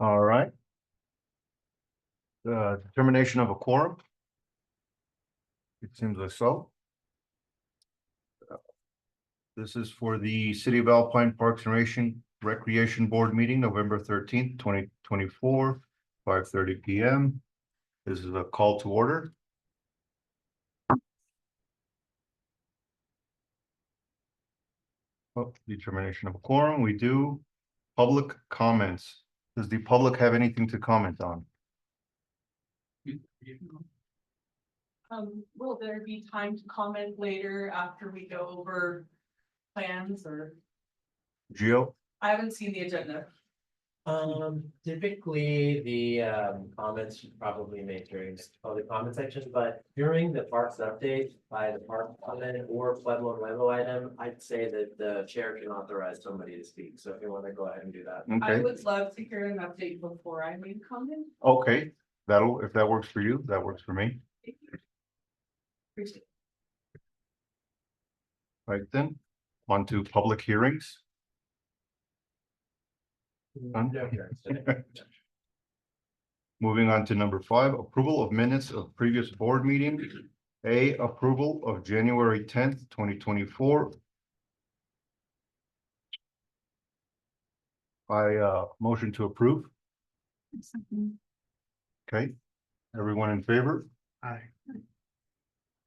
All right. Determination of a quorum. It seems like so. This is for the City of Alpine Parks and Recreation Board meeting, November 13th, 2024, 5:30 p.m. This is a call to order. Oh, determination of a quorum. We do. Public comments. Does the public have anything to comment on? Will there be time to comment later after we go over plans or? Gio? I haven't seen the agenda. Typically, the comments should probably made during the comment section, but during the parks update by the park comment or Pueblo Nuevo item, I'd say that the chair can authorize somebody to speak. So if you want to go ahead and do that. I Okay, would love to hear an update before I make comment. okay. If that works for you, that works for me. Appreciate Right then, on to public hearings. None? No hearings today. Moving on to number 5, approval of minutes of previous board meeting. A, approval of January 10th, 2024. Motion to approve. Okay, everyone in favor? Aye.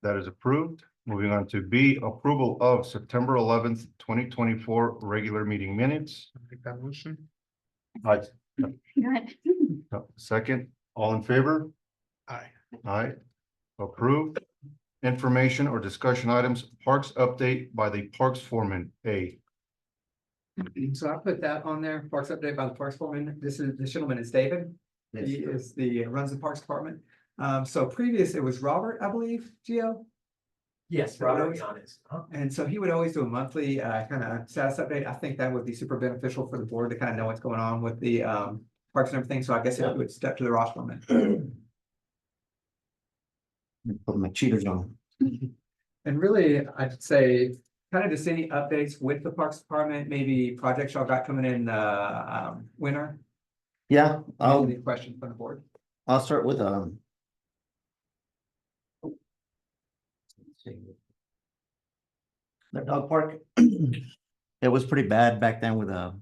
That is approved. Moving on to B, approval of September 11th, 2024 regular meeting minutes. Make that motion. Aye. Second, all in favor? Aye. Aye. Approved. Information or discussion items, parks update by the parks foreman, A. So I put that on there, parks update by the parks foreman. This gentleman is David. He is runs the parks department. So previous, it was Robert, I believe, Gio. Yes, Robert Giannis. And so he would always do a monthly kind of status update. I think that would be super beneficial for the board to kind of know what's going on with the parks and everything. So I guess it would step to the Ross foreman. Put my cheaters on. And really, I'd say kind of just any updates with the parks department, maybe projects y'all got coming in winter. Yeah, Any questions from the board? I'll start with the dog park. It was pretty bad back then with a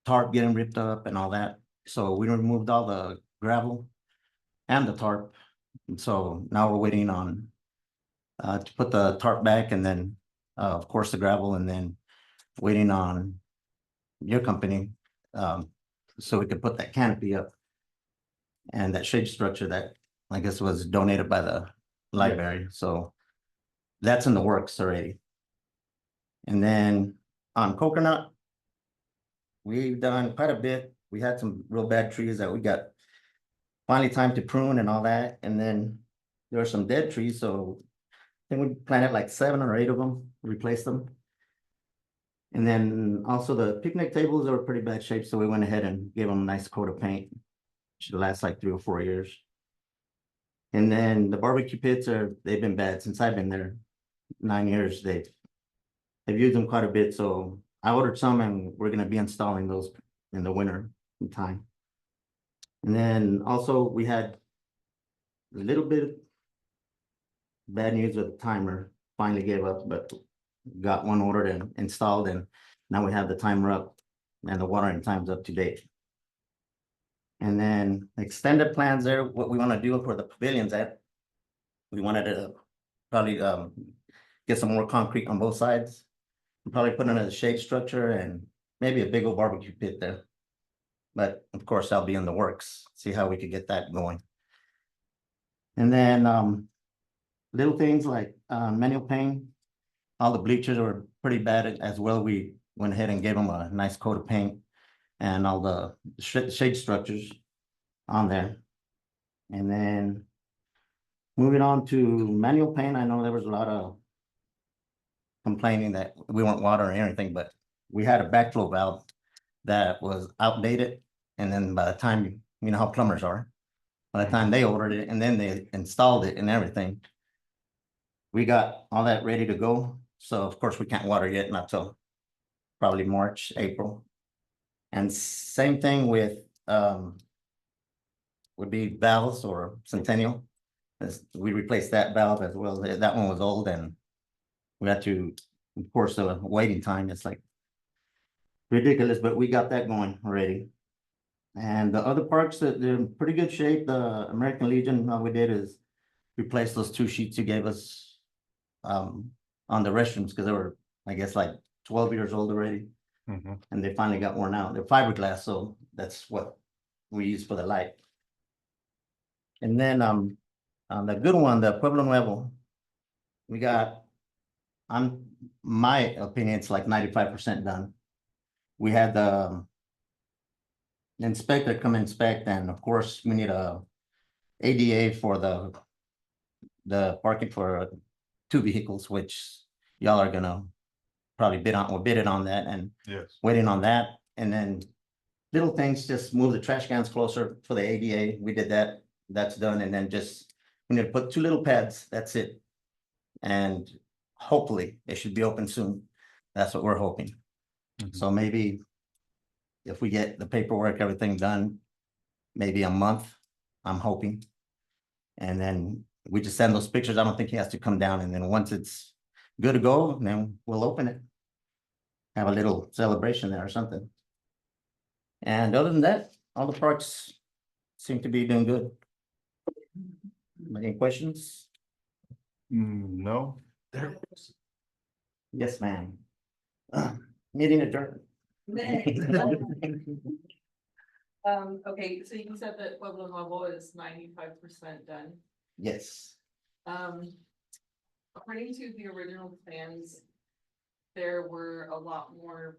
tarp getting ripped up and all that. So we removed all the gravel and the tarp. And so now we're waiting on to put the tarp back and then of course the gravel, and then waiting on your company so we could put that canopy up and that shade structure that I guess was donated by the library. So that's in the works already. And then on Coconut, we've done quite a bit. We had some real bad trees that we got finally time to prune and all that. And then there were some dead trees. So I think we planted like 7 or 8 of them, replaced them. And then also the picnic tables are pretty bad shape. So we went ahead and gave them a nice coat of paint. Should last like 3 or 4 years. And then the barbecue pits they've been bad since I've been there 9 years. They've used them quite a bit. So I ordered some and we're going to be installing those in the winter time. And then also we had a little bit of bad news with the timer. Finally gave up, but got one ordered and installed, and now we have the timer up and the watering time's up to date. And then extended plans there, what we want to do for the pavilions we wanted to probably get some more concrete on both sides. Probably put in a shade structure and maybe a big old barbecue pit there. But of course, that'll be in the works. See how we could get that going. And then little things like manual paint. All the bleachers were pretty bad as well. We went ahead and gave them a nice coat of paint and all the shade structures on there. And then moving on to manual paint, I know there was a lot of complaining that we weren't watering or anything, but we had a backflow valve that was outdated. And then by the time, you know how plumbers are, by the time they ordered it and then they installed it and everything, we got all that ready to go. So of course we can't water yet, not till probably March, April. And same thing with would be valves or Centennial. We replaced that valve as well. That one was old and we had to, of course, the waiting time is like ridiculous, but we got that going already. And the other parks that they're in pretty good shape, the American Legion, all we did is replace those 2 sheets you gave us on the restrooms, because they were, I guess, like 12 years old already, Mhm. and they finally got worn out. They're fiberglass, so that's what we use for the light. And then on the good one, the Pueblo Nuevo, we got, on my opinion, it's like 95% done. We had the inspector come inspect, and of course, we need a ADA for the parking for 2 vehicles, which y'all are gonna probably bid on, or bidded on that, and Yes. waiting on that. And then little things, just move the trash cans closer for the ADA. We did that. That's done. And then just, we need to put 2 little pads. That's it. And hopefully it should be open soon. That's what we're hoping. Mhm. So maybe if we get the paperwork, everything done, maybe a month, I'm hoping. And then we just send those pictures. I don't think he has to come down. And then once it's good to go, then we'll open it. Have a little celebration there or something. And other than that, all the parks seem to be doing good. Any questions? No. Yes, ma'am. Meeting adjourned. Okay, so you said that Pueblo Nuevo is 95% done. Yes, According to the original plans, there were a lot more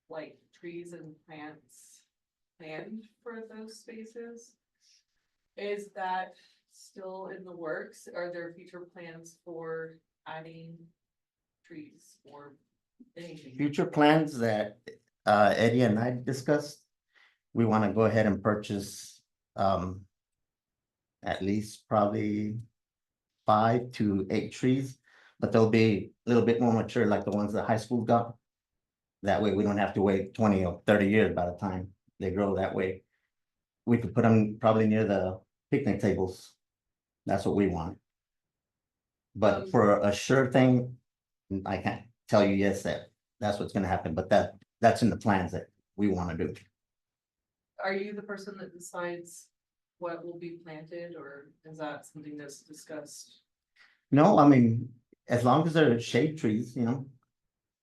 like trees and plants planned for those spaces. Is that still in the works? Are there future plans for adding trees or anything? future plans that Eddie and I discussed. We want to go ahead and purchase at least probably 5 to 8 trees, but they'll be a little bit more mature, like the ones that high school got. That way we don't have to wait 20 or 30 years by the time they grow that way. We could put them probably near the picnic tables. That's what we want. But for a sure thing, I can't tell you yes, that's what's gonna happen, but that's in the plans that we wanna do. Are you the person that decides what will be planted, or is that something that's discussed? No, I mean, as long as they're shade trees, you know,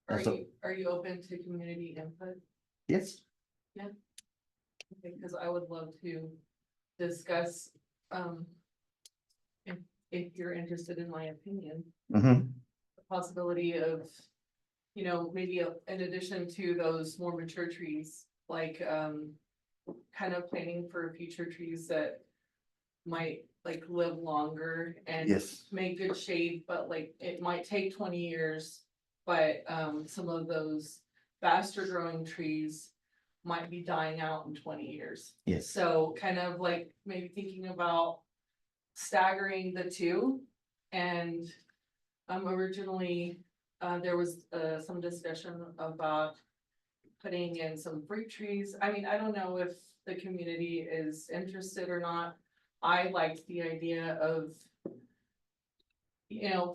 Are That's a- you open to community input? yes, Because I would love to discuss, if you're interested in my opinion, mhm, the possibility of, maybe in addition to those more mature trees, like, kind of planning for future trees that might like live longer and yes, make good shade, but like it might take 20 years. But some of those faster growing trees might be dying out in 20 years. yes, So kind of like maybe thinking about staggering the two. And originally, there was some discussion about putting in some fruit trees. I mean, I don't know if the community is interested or not. I liked the idea of,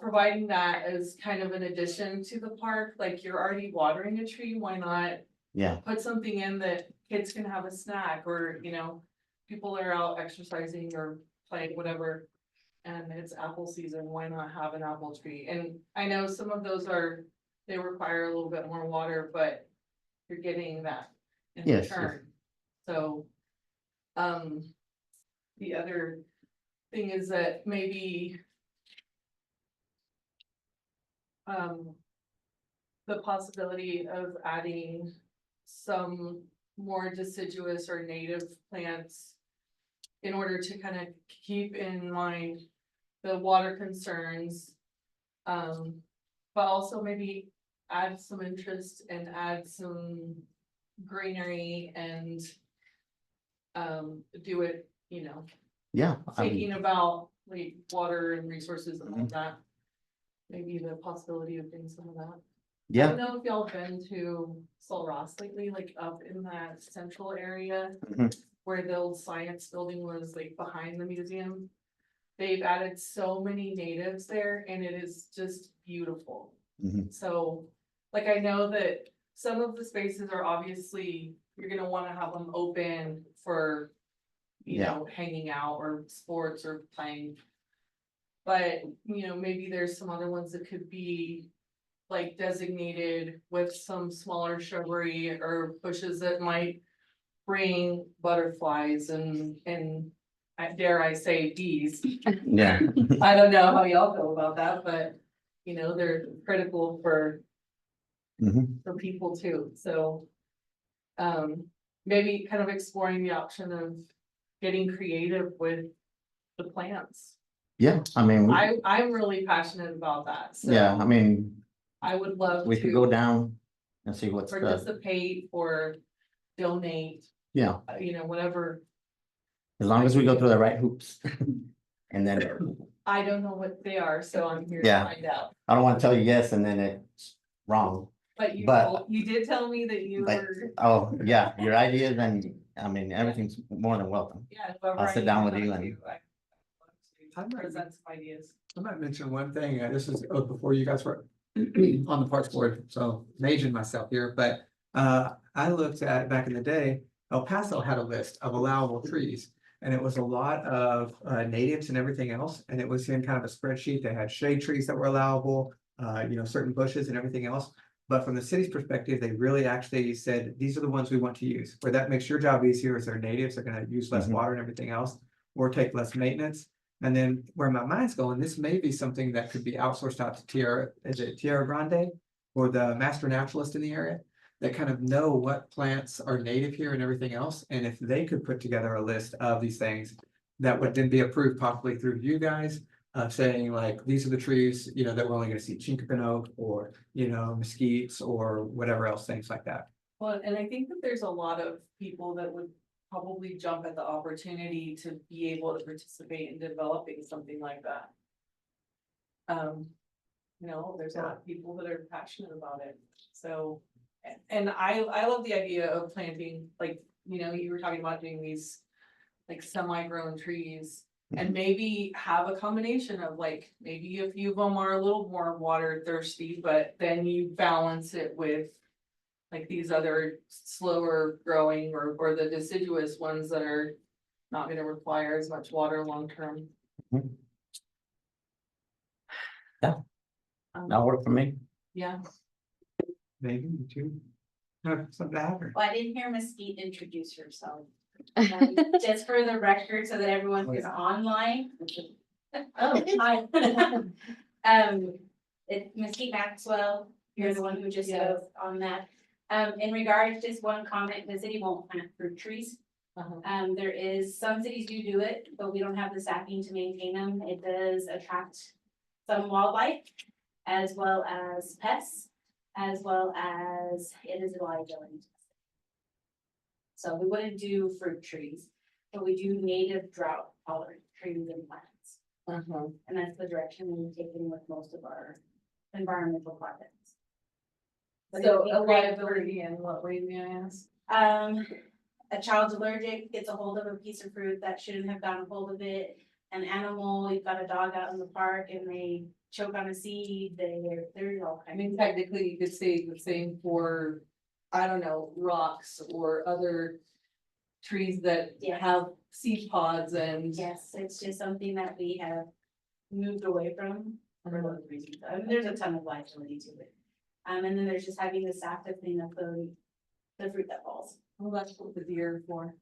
providing that as kind of an addition to the park, like you're already watering a tree, why not yeah, put something in that kids can have a snack, or, people are out exercising or playing, whatever. And it's apple season, why not have an apple tree? And I know some of those they require a little bit more water, but you're getting that in Yes, yes. return. So, the other thing is that maybe the possibility of adding some more deciduous or native plants in order to kind of keep in mind the water concerns. But also maybe add some interest and add some greenery and do it, yeah. thinking about like water and resources and all that. Maybe the possibility of doing some of that. I Yeah, don't know if y'all been to Sol Ross lately, like up in that central area Mhm. where the old science building was like behind the museum. They've added so many natives there and it is just beautiful. Mhm. So, like, I know that some of the spaces are obviously, you're gonna wanna have them open for, you Yeah. know, hanging out or sports or playing. But, you know, maybe there's some other ones that could be like designated with some smaller shrubbery or bushes that might bring butterflies and dare I say bees. Yeah. I don't know how y'all feel about that, but you know, they're critical Mhm. for people too, so. Maybe kind of exploring the option of getting creative with the plants. Yeah, I mean, I'm really passionate about that, so. yeah, I mean, I would love we could go to down and see what's the, participate or donate, yeah, you know, whatever. as long as we go through the right hoops. And then, I don't know what they are, so I'm here to Yeah. find out. I don't wanna tell you yes and then it's wrong, But But- you did tell me that you but, were, oh, yeah, your ideas and, I mean, everything's more than welcome. yeah. whoever I'll I sit need down to with talk you to, and- I'd love to present some ideas. I might mention one thing, this is before you guys were on the Parks Board, so I'm aging myself here, but I looked at, back in the day, El Paso had a list of allowable trees. And it was a lot of natives and everything else, and it was in kind of a spreadsheet. They had shade trees that were allowable, you know, certain bushes and everything else. But from the city's perspective, they really actually said, these are the ones we want to use, where that makes your job easier as they're natives, they're gonna use less Mhm. water and everything else, or take less maintenance. And then where my mind's going, this may be something that could be outsourced out to Tierra Grande or the master naturalist in the area that kind of know what plants are native here and everything else. And if they could put together a list of these things that would then be approved possibly through you guys, saying like, these are the trees, you know, that we're only gonna see chinkapin oak or, you know, mesquites or whatever else, things like that. Well, and I think that there's a lot of people that would probably jump at the opportunity to be able to participate in developing something like that. You know, there's a lot of people that are passionate about it, so. And I love the idea of planting, like, you know, you were talking about doing these like semi-grown trees. And maybe have a combination of like, maybe a few of them are a little more water thirsty, but then you balance it with. Like these other slower growing or the deciduous ones that are not gonna require as much water long term. Mhm. Yeah. That'll work for me. Yeah, Maybe you two have something to happen. Well, I didn't hear Mesquite introduce herself. Just for the record, so that everyone who's online. Oh, hi. It's Mesquite Maxwell, you're the one who just Yeah. spoke on that. In regards, just one comment, the city won't plant fruit trees. There is, some cities do it, but we don't have the staffing to maintain them. It does attract some wildlife as well as pests, as well as it is a liability. So we wouldn't do fruit trees, but we do native drought tolerant trees and plants. And that's the direction we've taken with most of our environmental projects. But so it'd a be great for- liability in what way, may I ask? A child's allergic, gets a hold of a piece of fruit that shouldn't have gotten a hold of it. An animal, you've got a dog out in the park and they choke on a seed, there's all I kinds mean, of. technically you could say the same for, I don't know, rocks or other trees that Yeah. have seed pods and. Yes, it's just something that we have moved away from for those reasons. I mean, there's a ton of liability to it. And then there's just having the staff to clean up the fruit that falls, Well, that's what the deer are for.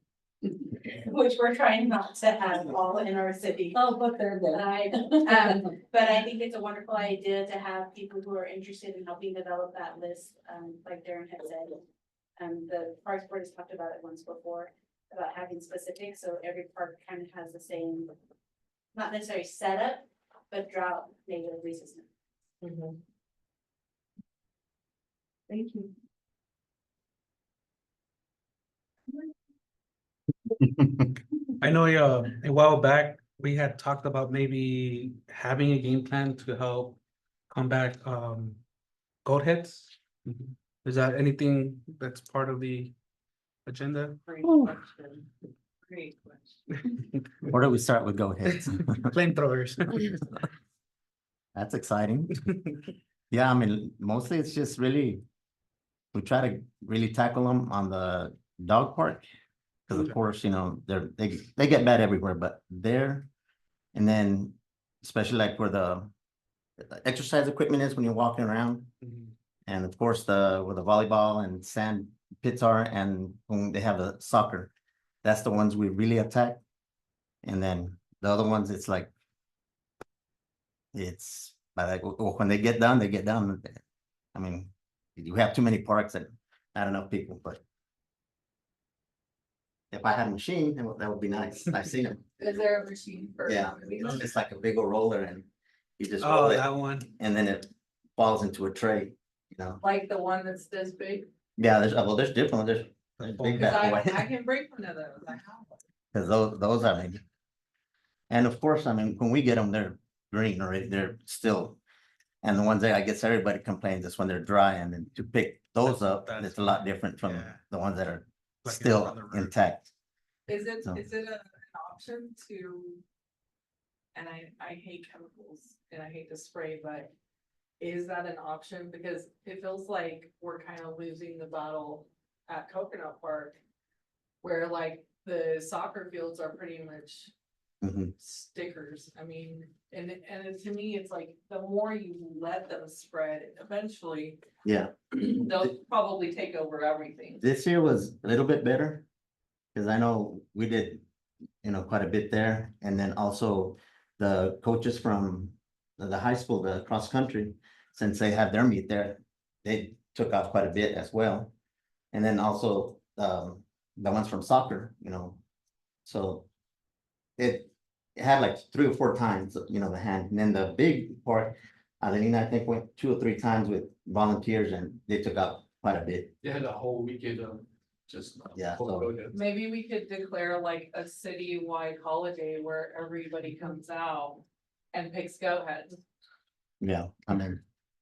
which we're trying not to have all in our city. Oh, but they're there. Right, but I think it's a wonderful idea to have people who are interested in helping develop that list, like Darren had said. The Parks Board has talked about it once before, about having specifics, so every park kind of has the same, not necessarily setup, but drought native resistant. Thank you. I know, a while back, we had talked about maybe having a game plan to help combat, goat heads. Is that anything that's part of the agenda? Great question. Great question. Where do we start with go aheads? Flamethrowers. That's exciting. Yeah, I mean, mostly it's just really, we try to really tackle them on the dog park. Cause of course, you know, they get bad everywhere, but there. And then especially like where the exercise equipment is when you're walking around. And of course, where the volleyball and sand pits are, and when they have the soccer, that's the ones we really attack. And then the other ones, it's like, it's like, when they get done, they get done. I mean, you have too many parks and not enough people, but if I had a machine, that would be nice. I've seen them. Is there a machine for? Yeah, it's like a big old roller and you just Oh, roll it that one. and then it falls into a tray, you know? Like the one that's this big? Yeah, there's different, there's big Cause bad I boy. can break one of those, I have one. Cause those are maybe. And of course, I mean, when we get them, they're green already, they're still. And the ones that I guess everybody complains is when they're dry, and then to pick those up, That's- it's a lot different from yeah. the ones that are Like still on the root. intact. Is it So- an option to? And I hate chemicals and I hate to spray, but is that an option? Because it feels like we're kind of losing the battle at Coconut Park. Where like the soccer fields are pretty much Mhm. stickers. I mean, and to me, it's like the more you let them spread, eventually Yeah, they'll probably take over everything. this year was a little bit better. Cause I know we did, you know, quite a bit there, and then also the coaches from the high school, the cross country, since they had their meet there, they took off quite a bit as well. And then also, the ones from soccer, you know, so it had like 3 or 4 times, you know, the hand, and then the big part, Adelina, I think, went 2 or 3 times with volunteers and they took out quite a bit. They had a whole weekend of just. Yeah, full so- go-ahead. Maybe we could declare like a citywide holiday where everybody comes out and picks go ahead. Yeah, I mean,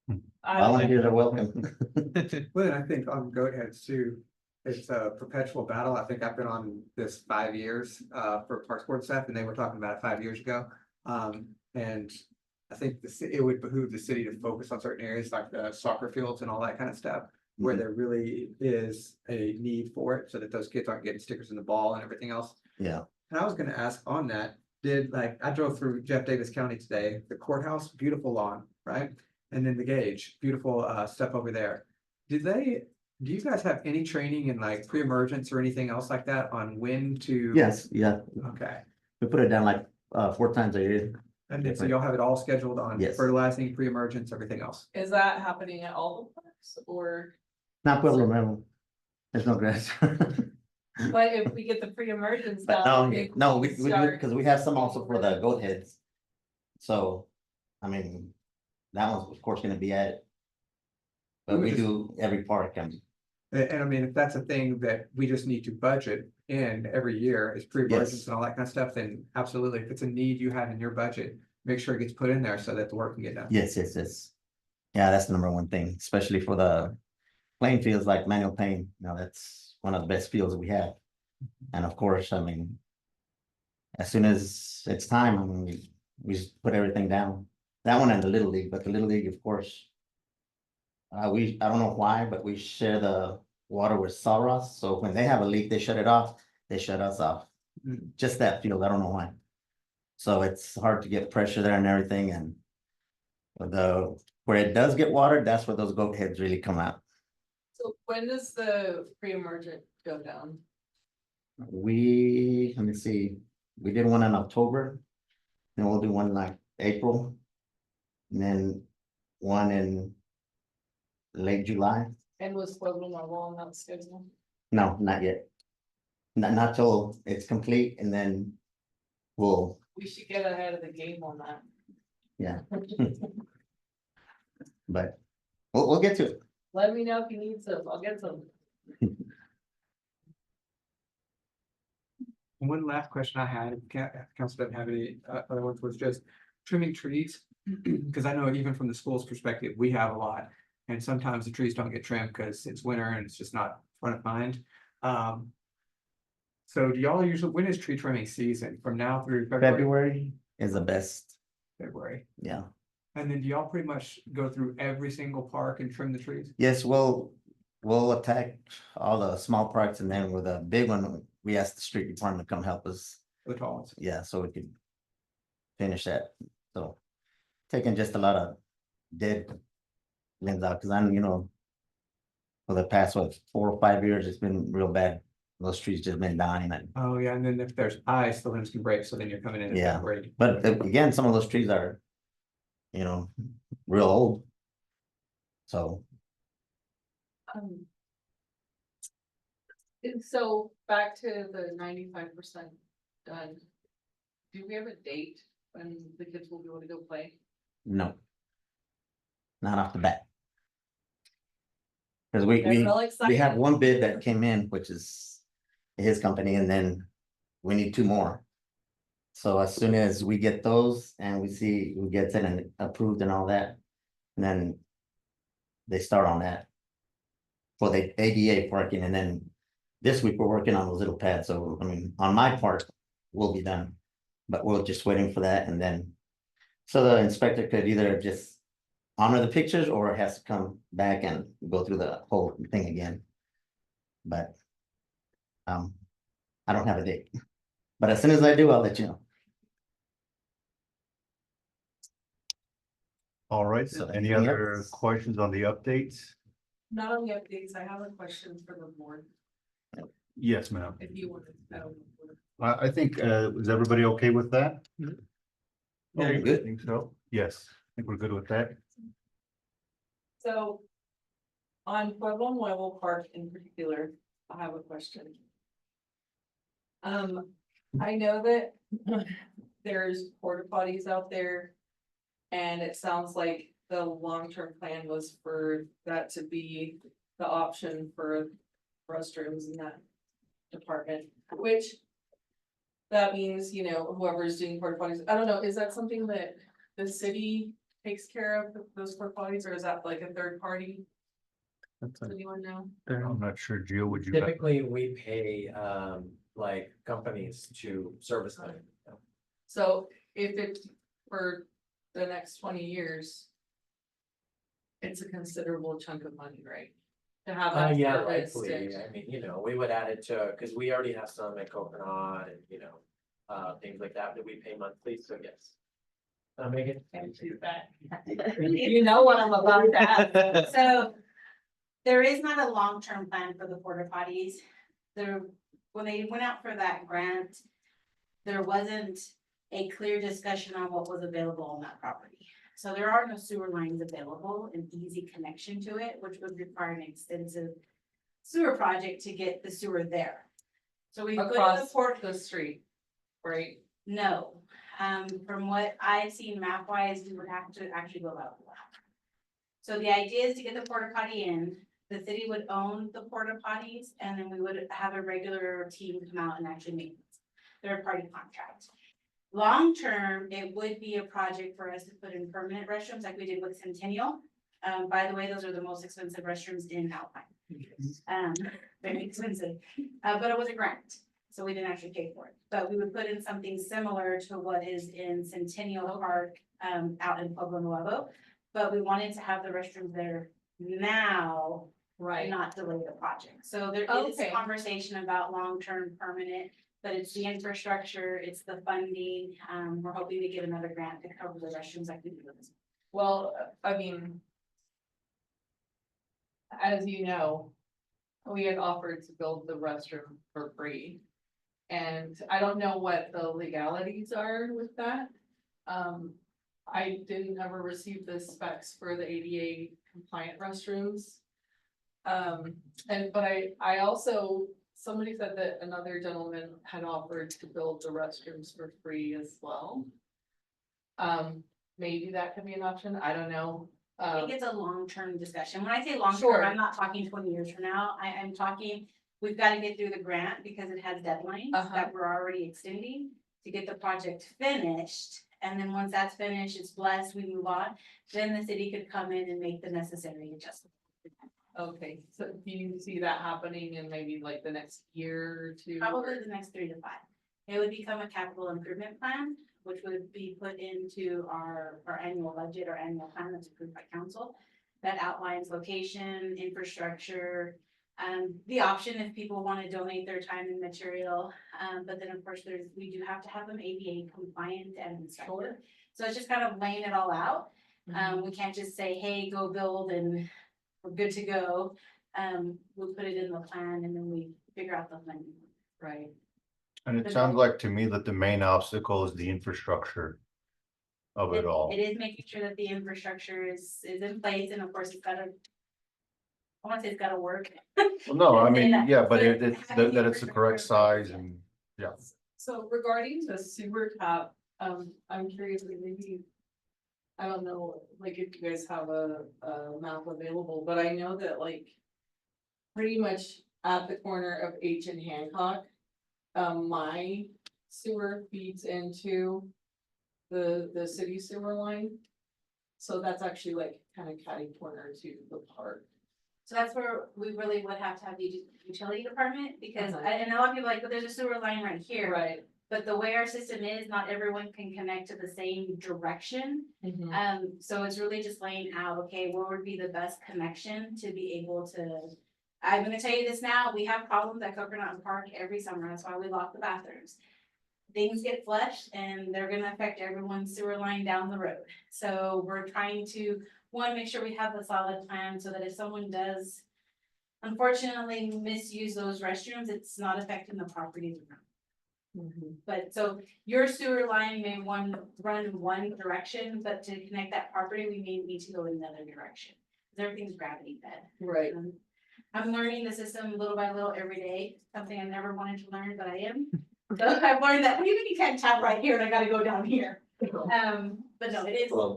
I don't know. volunteers are welcome. Well, and I think on goat heads too, it's a perpetual battle. I think I've been on this 5 years for Parks Board staff, and they were talking about it 5 years ago. And I think it would behoove the city to focus on certain areas like the soccer fields and all that kind of stuff, where Mhm. there really is a need for it, so that those kids aren't getting stickers in the ball and everything else. Yeah, And I was gonna ask on that, I drove through Jeff Davis County today, the courthouse, beautiful lawn, right? And then the Gage, beautiful stuff over there. Do you guys have any training in like pre-emergence or anything else like that on when to? yes, yeah, Okay, we put it down like 4 times a year. and then so you'll have it all scheduled on Yes. fertilizing, pre-emergence, everything else? Is that happening at all the parks or, Not Pueblo Nuevo. There's no grass. but if we get the pre-emergence But done. no, it no, will we do, start- because we have some also for the goat heads. So, I mean, that one's of course gonna be added. But we do every park, and And I mean, if that's a thing that we just need to budget in every year is pre-emergence Yes. and all that kind of stuff, then absolutely, if it's a need you have in your budget, make sure it gets put in there so that the work can get done. yes. Yeah, that's the number one thing, especially for the playing fields like Manuel Payne, you know, that's one of the best fields we have. And of course, I mean, as soon as it's time, I mean, we just put everything down. That one and the Little League, but the Little League, of course. I don't know why, but we share the water with Saros, so when they have a leak, they shut it off, they shut us off. Mm. Just that field, I don't know why. So it's hard to get pressure there and everything, and where it does get watered, that's where those goat heads really come out. So when does the pre-emergent go down? Let me see, we did one in October. Then we'll do one like April. And then one in late July. And was Pueblo Nuevo on that schedule? No, not yet. Not till it's complete, and then we'll, We should get ahead of the game on that. yeah, but we'll get to it. Let me know if you need some, I'll get some. One last question I had, if council doesn't have any other ones, was just trimming trees. Because I know even from the school's perspective, we have a lot, and sometimes the trees don't get trimmed because it's winter and it's just not front of mind. So do y'all usually, when is tree trimming season? From now through February? February is the best, February. yeah. And then do y'all pretty much go through every single park and trim the trees? Yes, we'll attack all the small parks and then with a big one, we asked the street department to come help us. The tall ones? Yeah, so we could finish that. So taking just a lot of dead limbs out, because I'm, for the past, 4 or 5 years, it's been real bad. Those trees just been dying and, Oh, yeah, and then if there's ice, the limbs can break, so then you're coming in. Yeah. February. but again, some of those trees are, real old. So, And so back to the 95% done. Do we have a date when the kids will be able to go play? no. Not off the bat. Because we, They're we, real we excited. have one bid that came in, which is his company, and then we need 2 more. So as soon as we get those and we see who gets it and approved and all that, then they start on that. For the ADA parking, and then this week we're working on those little pads, so I mean, on my part, we'll be done. But we're just waiting for that and then, so the inspector could either just honor the pictures or has to come back and go through the whole thing again. But I don't have a date, but as soon as I do, I'll let you know. All right, So any anything other else? questions on the updates? Not on the updates, I have a question for the board, Yes, ma'am. if you wanted to know. I think, is everybody okay with that? Yeah, Oh, you're I think so. Yes, I think we're good with that. So on Pueblo Nuevo Park in particular, I have a question. I know that there's porta potties out there. And it sounds like the long-term plan was for that to be the option for restrooms in that department, which that means, whoever's doing porta potties, I don't know, is that something that the city takes care of, those porta potties, or is that like a third party? That's Does anyone know? I'm not sure, Gio, would you? Typically, we pay, like, companies to service them. So if it's for the next 20 years. It's a considerable chunk of money, right? To have that. Yeah, serviced likely, and- I mean, we would add it to, because we already have some at Coconut and, things like that we pay monthly, so yes. Megan? You know what I'm about to ask. So there is not a long-term plan for the porta potties. When they went out for that grant, there wasn't a clear discussion on what was available on that property. So there are no sewer lines available, an easy connection to it, which would require an extensive sewer project to get the sewer there. So we put in the Across port, the street, right? no, from what I've seen map wise, we would have to actually go out. So the idea is to get the porta potty in, the city would own the porta potties, and then we would have a regular team come out and actually make third party contract. Long term, it would be a project for us to put in permanent restrooms like we did with Centennial. By the way, those are the most expensive restrooms in Alpine. Very expensive, but it was a grant, so we didn't actually pay for it. But we would put in something similar to what is in Centennial Park, out in Pueblo Nuevo. But we wanted to have the restrooms there now, Right. not delay the project. So there is Okay. conversation about long-term permanent, but it's the infrastructure, it's the funding. We're hoping to get another grant to cover the restrooms like we do with this. Well, I mean. As you know, we had offered to build the restroom for free. And I don't know what the legalities are with that. I didn't ever receive the specs for the ADA compliant restrooms. But I also, somebody said that another gentleman had offered to build the restrooms for free as well. Maybe that could be an option, I don't know. I think it's a long-term discussion. When I say long-term, Sure. I'm not talking 20 years from now. I'm talking, we've got to get through the grant because it has deadlines that we're already extending to get the project finished. And then once that's finished, it's blessed, we move on, then the city could come in and make the necessary adjustments. Okay, so do you see that happening in maybe like the next year or two? Probably the next 3 to 5. It would become a capital improvement plan, which would be put into our annual budget or annual plan that's approved by council. That outlines location, infrastructure, the option if people want to donate their time and material. But then of course we do have to have them ADA compliant and inspected. So it's just kind of laying it all out. We can't just say, hey, go build and we're good to go. We'll put it in the plan and then we figure out the funding. Right. And it sounds like to me that the main obstacle is the infrastructure of it all. It is making sure that the infrastructure is in place and of course it's gotta. I want to say it's gotta work. Well, no, I mean, yeah, but But it's having that it's the correct infrastructure- size and, yeah. So regarding the sewer tap, I'm curious, like, maybe. I don't know, like if you guys have a map available, but I know that like. Pretty much at the corner of H and Hancock. My sewer feeds into the city sewer line. So that's actually like kind of catty corner to the park. So that's where we really would have to have the utility department because, Uh-huh. and a lot of people are like, but there's a sewer line right here. Right. But the way our system is, not everyone can connect to the same direction. Mhm. So it's really just laying out, okay, what would be the best connection to be able to. I'm gonna tell you this now, we have problems at Coconut Park every summer, that's why we lock the bathrooms. Things get flushed and they're gonna affect everyone's sewer line down the road. So we're trying to, one, make sure we have a solid plan so that if someone does. Unfortunately misuse those restrooms, it's not affecting the properties around. Mhm. But so your sewer line may run one direction, but to connect that property, we may need to go in another direction. 'Cause everything's gravity fed. Right. I'm learning the system little by little every day, something I never wanted to learn, but I am. So I've learned that maybe you can't tap right here and I gotta go down here. But no, it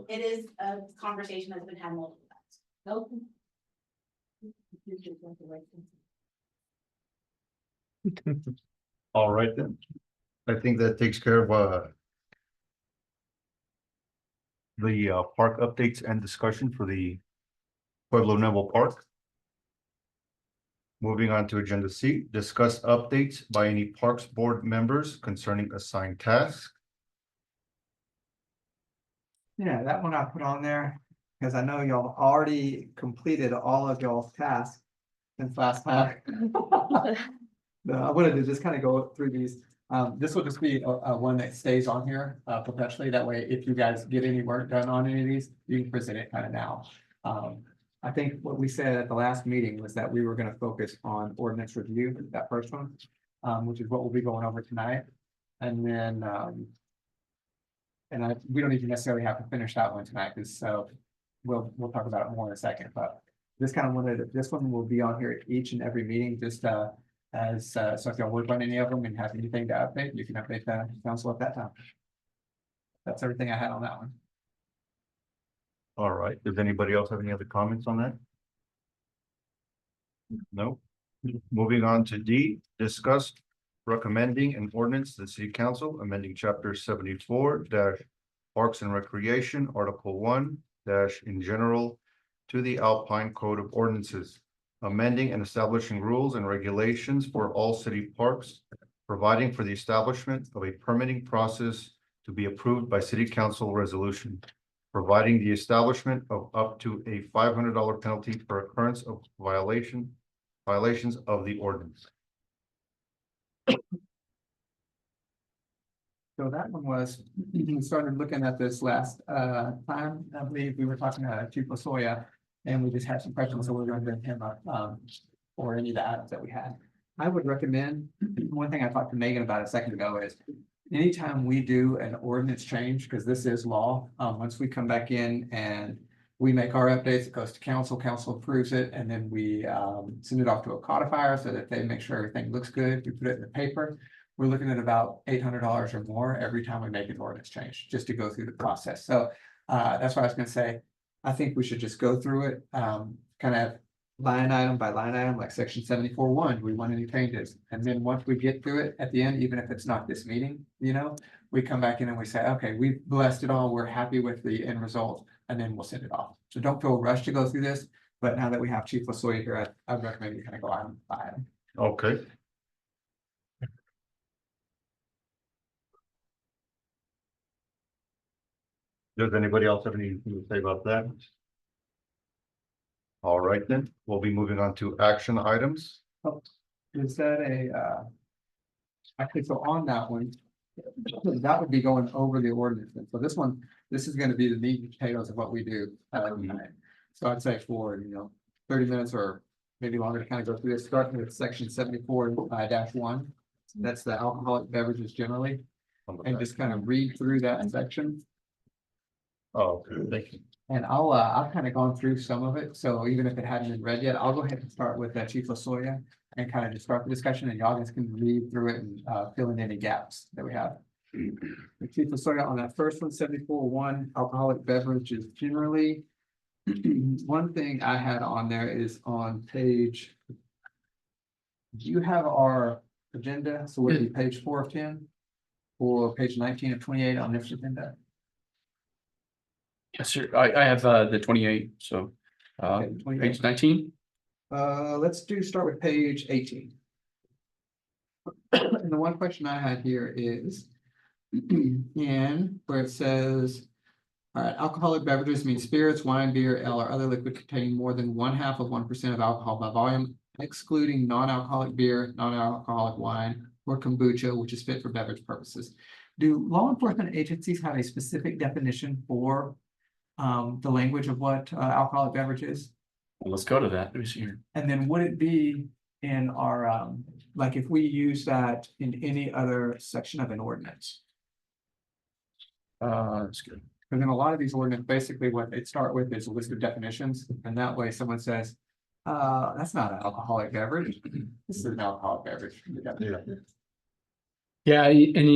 is a conversation that's been had multiple times. Okay. All right then. I think that takes care of the park updates and discussion for the Pueblo Nuevo Park. Moving on to agenda C, discuss updates by any Parks Board members concerning assigned tasks. Yeah, that one I put on there, because I know y'all already completed all of y'all's tasks since last time. No, I wanted to just kind of go through these. This will just be a one that stays on here perpetually. That way, if you guys get any work done on any of these, you can present it kind of now. I think what we said at the last meeting was that we were gonna focus on ordinance review, that first one, which is what we'll be going over tonight. And then, we don't even necessarily have to finish that one tonight, because so we'll talk about it more in a second, but this kind of wanted, this one will be on here each and every meeting, just as, so if y'all work on any of them and have anything to update, you can update the council at that time. That's everything I had on that one. All right, does anybody else have any other comments on that? No. Moving on to D, discuss recommending an ordinance to the city council amending chapter 74 Parks and Recreation, Article 1 in general to the Alpine Code of Ordinances, amending and establishing rules and regulations for all city parks, providing for the establishment of a permitting process to be approved by city council resolution, providing the establishment of up to a $500 penalty per occurrence of violations of the ordinance. So that one was, we started looking at this last time, I believe we were talking to Chief Lasoya, and we just had some questions, so we're going to bring him up for any of the items that we had. I would recommend, one thing I talked to Megan about a second ago is anytime we do an ordinance change, because this is law, once we come back in and we make our updates, it goes to council, council approves it, and then we send it off to a codifier so that they make sure everything looks good. We put it in the paper. We're looking at about $800 or more every time we make an ordinance change, just to go through the process. So that's what I was gonna say. I think we should just go through it, kind of line item by line item, like section 74.1, do we want any changes? And then once we get through it at the end, even if it's not this meeting, we come back in and we say, okay, we've blessed it all, we're happy with the end result, and then we'll send it off. So don't feel rushed to go through this. But now that we have Chief Lasoya here, I'd recommend you kind of go item by item. Okay. Does anybody else have anything to say about that? All right, then, we'll be moving on to action items. Is that actually, so on that one, that would be going over the ordinance. And so this is gonna be the meat and potatoes of what we do. Tonight. So I'd say for, 30 minutes or maybe longer to kind of go through this, starting with section 74 -1. That's the alcoholic beverages generally, and just kind of read through that section. Oh, thank you. And I've kind of gone through some of it, so even if it hadn't been read yet, I'll go ahead and start with Chief Lasoya and kind of just start the discussion, and y'all guys can read through it and fill in any gaps that we have. Chief Lasoya, on that first one, 74-1, alcoholic beverages generally. One thing I had on there is on page. Do you have our agenda? So would it be page 4 of 10? Or page 19 of 28 on this agenda? Yes, sir. I have the 28, so Okay, 28. page 19. Let's start with page 18. And the one question I had here is in where it says, all right, alcoholic beverages mean spirits, wine, beer, ale, or other liquid containing more than 1/2 of alcohol by volume, excluding non-alcoholic beer, non-alcoholic wine, or kombucha, which is fit for beverage purposes. Do law enforcement agencies have a specific definition for the language of what alcoholic beverage is? Well, let's go to that. Let me see here. And then would it be in our, like if we use that in any other section of an ordinance? That's good. Because in a lot of these ordinance, basically what they start with is a list of definitions, and that way someone says, that's not an alcoholic beverage. This is an alcoholic beverage. Yeah, and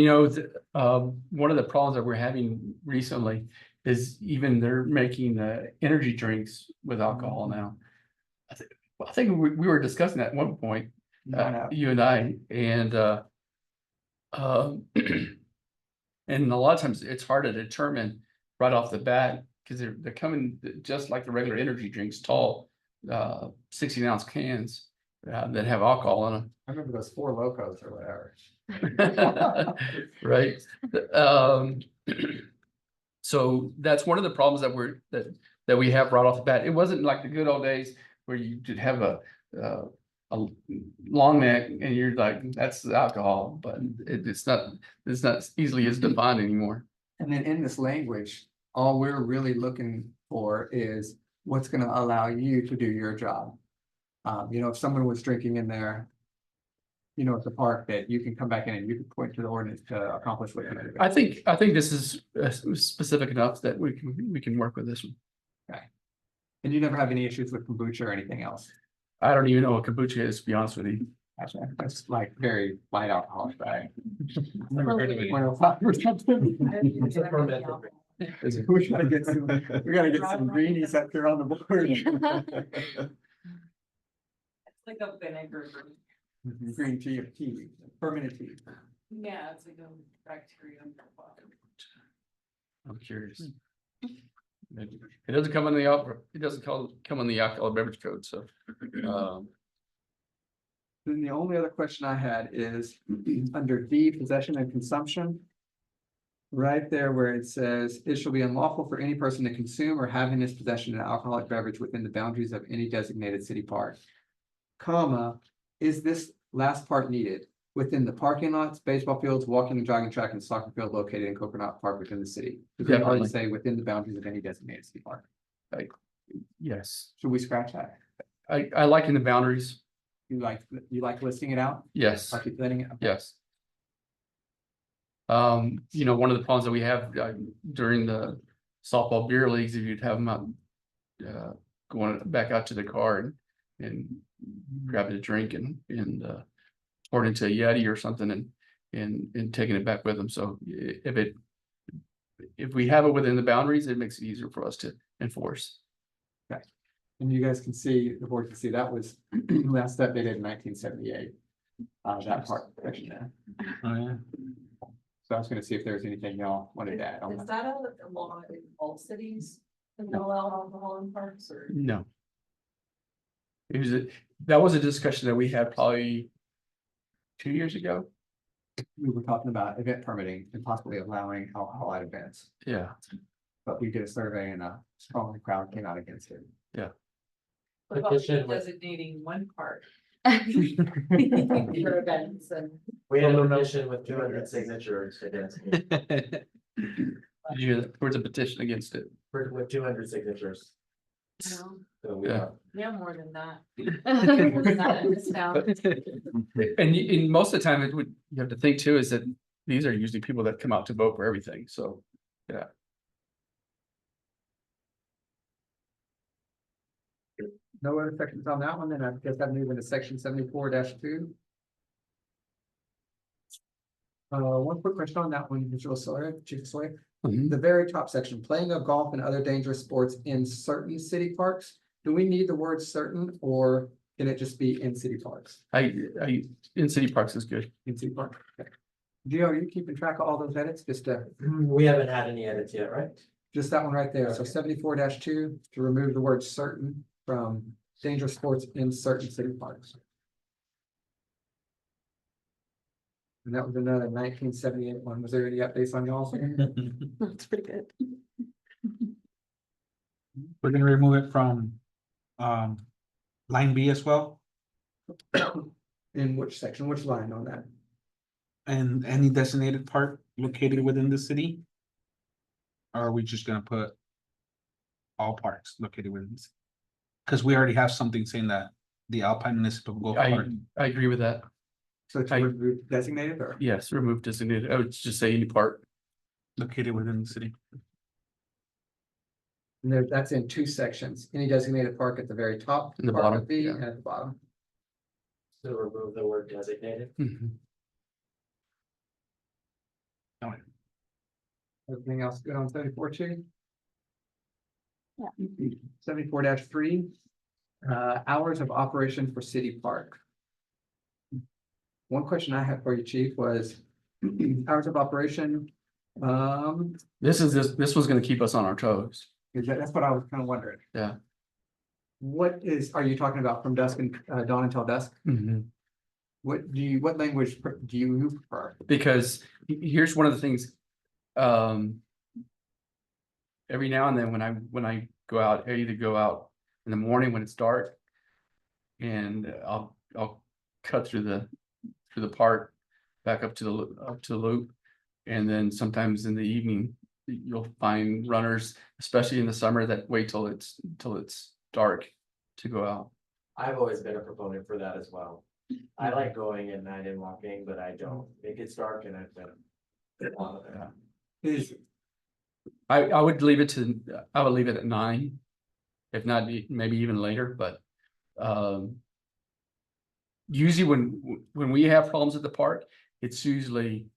one of the problems that we're having recently is even they're making energy drinks with alcohol now. I think we were discussing that at one point, you and I, and and a lot of times it's hard to determine right off the bat because they're coming just like the regular energy drinks, tall 16-ounce cans that have alcohol in them. I remember those 4 Locos or whatever. Right. So that's one of the problems that we have right off the bat. It wasn't like the good old days where you could have a long neck and you're like, that's alcohol, but it's not easily as defined anymore. And then in this language, all we're really looking for is what's gonna allow you to do your job. If someone was drinking in there, at the park, that you can come back in and you can point to the ordinance to accomplish what you do. I think this is specific enough that we can work with this one. And you never have any issues with kombucha or anything else? I don't even know what kombucha is, to be honest with you. Gotcha. That's like very light alcohol, right? Never heard of it. 105 or something. It's a fermented drink. We gotta get some greenies up here on the board. It's like a vinegar. Green tea or tea, fermented tea. Yeah, it's like a bacteria. I'm curious. It doesn't come in come in the alcohol beverage code, so. Then the only other question I had is under D, possession and consumption. Right there where it says, it shall be unlawful for any person to consume or have in his possession an alcoholic beverage within the boundaries of any designated city park. Comma, is this last part needed within the parking lots, baseball fields, walking and jogging track, and soccer field located in Coconut Park within the city? Because we already say within the boundaries of any designated city park. Yes, Should we scratch that? I like in the boundaries. You like listing it out? Yes, Articulating it? yes. One of the problems that we have during the softball beer leagues, if you'd have them out going back out to the car and grabbing a drink and pouring into a Yeti or something and taking it back with them. So if we have it within the boundaries, it makes it easier for us to enforce. And you guys can see, the board can see that was last updated in 1978. That part section there. Oh, yeah. So I was gonna see if there was anything y'all wanted to add on Is that. that a law in all cities? And no alcohol in parks or? No, that was a discussion that we had probably 2 years ago. We were talking about event permitting and possibly allowing alcohol at events, Yeah, but we did a survey and a strong crowd came out against it. What about Petition with- designating one park? We For events and. We had a petition with 200 signatures against it, did you hear that? There was a petition against it. with 200 signatures. No, So we Yeah. have- we have more than that. More than that in this town. And most of the time, it would, you have to think too, is that these are usually people that come out to vote for everything, so. No other sections on that one, then I guess I'd move into section 74-2. One quick question on that one, Mr. Sawyer, Chief Sawyer. The very top section, playing of golf and other dangerous sports in certain city parks. Do we need the word certain, or can it just be in city parks? In city parks is good. In city park. Okay. Gio, are you keeping track of all those edits? Just We haven't had any edits yet, right? just that one right there. So 74-2 to remove the word certain from dangerous sports in certain city parks. And that was another 1978 one. Was there any updates on y'all's? That's pretty good. We're gonna remove it from line B as well, In which section, which line on that? and any designated park located within the city? Or are we just gonna put all parks located within the city? Cause we already have something saying that the Alpine Municipal Golf Park. I agree with that. So to remove designated or? Yes, remove designated. I would just say any part. Located within the city. And that's in two sections, any designated park at the very top. In the part of bottom, B, yeah. and at the bottom. So remove the word designated. Everything else good on 74-2? Yeah. 74-3, hours of operation for city park. One question I had for you, Chief, was hours of operation. This was gonna keep us on our toes. That's what I was kind of wondering. Yeah. Are you talking about from dusk and dawn until dusk? What language do you prefer? Because here's one of the things. Every now and then when I go out, I either go out in the morning when it's dark. And I'll cut through the park back up to the loop. And then sometimes in the evening, you'll find runners, especially in the summer, that wait till it's dark to go out. I've always been a proponent for that as well. I like going at night and walking, but I don't. It gets dark and I've been. Is I would leave it at 9. If not, maybe even later, but usually when we have problems at the park, it's usually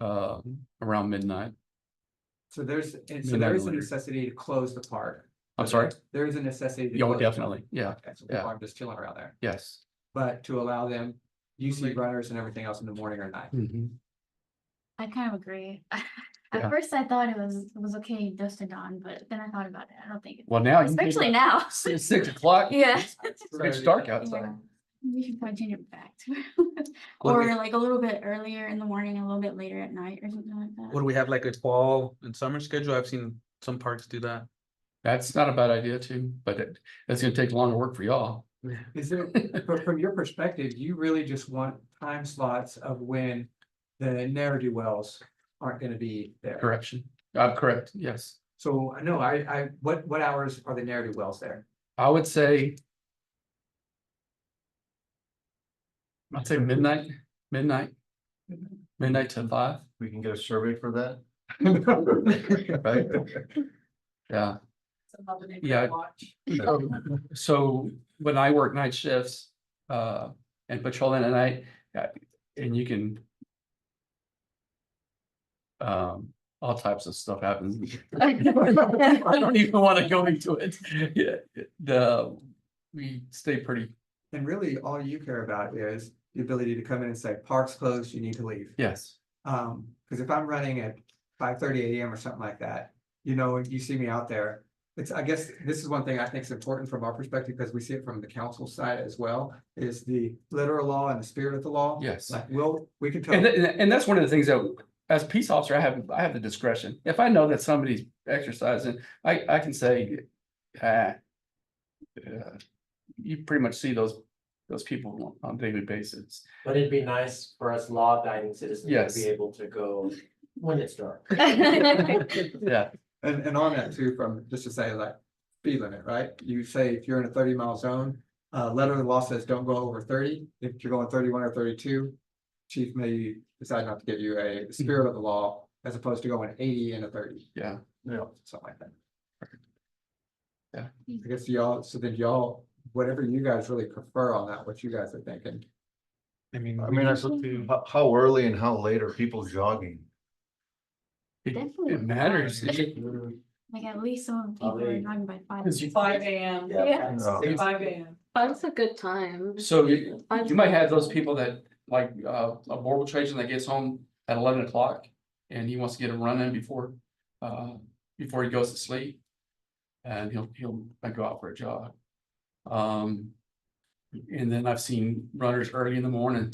around midnight. so there's a later. necessity to close the park. I'm sorry. There is a necessity. to Yeah, close the park. definitely. Yeah. Okay, so people Yeah. aren't just chilling around there, Yes. but to allow them, you see runners and everything else in the morning or night. I kind of agree. Yeah. At first I thought it was okay dusk to dawn, but then I thought about it. I don't think, Well, now you can especially get now. up- it's 6 o'clock. Yeah. It's dark outside. Yeah. We should probably change it back to, What or if- like a little bit earlier in the morning, a little bit later at night or something like that. Would we have like a fall and summer schedule? I've seen some parks do that. That's not a bad idea too, but it's gonna take longer work for y'all. Is there, but from your perspective, you really just want time slots of when the ne'er-do-wells aren't gonna be there? Correction. Correct, yes. So, no, what hours are the ne'er-do-wells there? I would say. I'd say midnight to 5, We can get a survey for that. right? Yeah. Yeah. So when I work night shifts, and patrol in at night, and you can. All types of stuff happens. I don't even want to go into it. Yeah, we stay pretty, And really, all you care about is the ability to come in and say, park's closed, you need to leave. yes, Because if I'm running at 5:30 AM or something like that, you know, you see me out there, it's, I guess, this is one thing I think is important from our perspective, because we see it from the council side as well, is the literal law and the spirit of the law. Yes. Like, we can tell. And that's one of the things that, as a peace officer, I have the discretion. If I know that somebody's exercising, I can say, you pretty much see those people on a daily basis. But it'd be nice for us law abiding citizens Yes. to be able to go when it's dark. Yeah, And on that too, from, just to say like, speed limit, right? You say if you're in a 30-mile zone, letter of the law says don't go over 30. If you're going 31 or 32, chief may decide not to give you a spirit of the law as opposed to going 80 and a 30. yeah. Yeah, something like that. Yeah. I guess y'all, so then y'all, whatever you guys really prefer on that, what you guys are thinking. I mean. I mean, how early and how late are people jogging? Definitely It matters. Like at least some people are Probably- talking by 5. 'Cause you- 5 AM. Yeah. No. 5 AM. Five's a good time. So you might have those people that like a border patrolman that gets home at 11 o'clock and he wants to get a run in before he goes to sleep. And he'll go out for a jog. And then I've seen runners early in the morning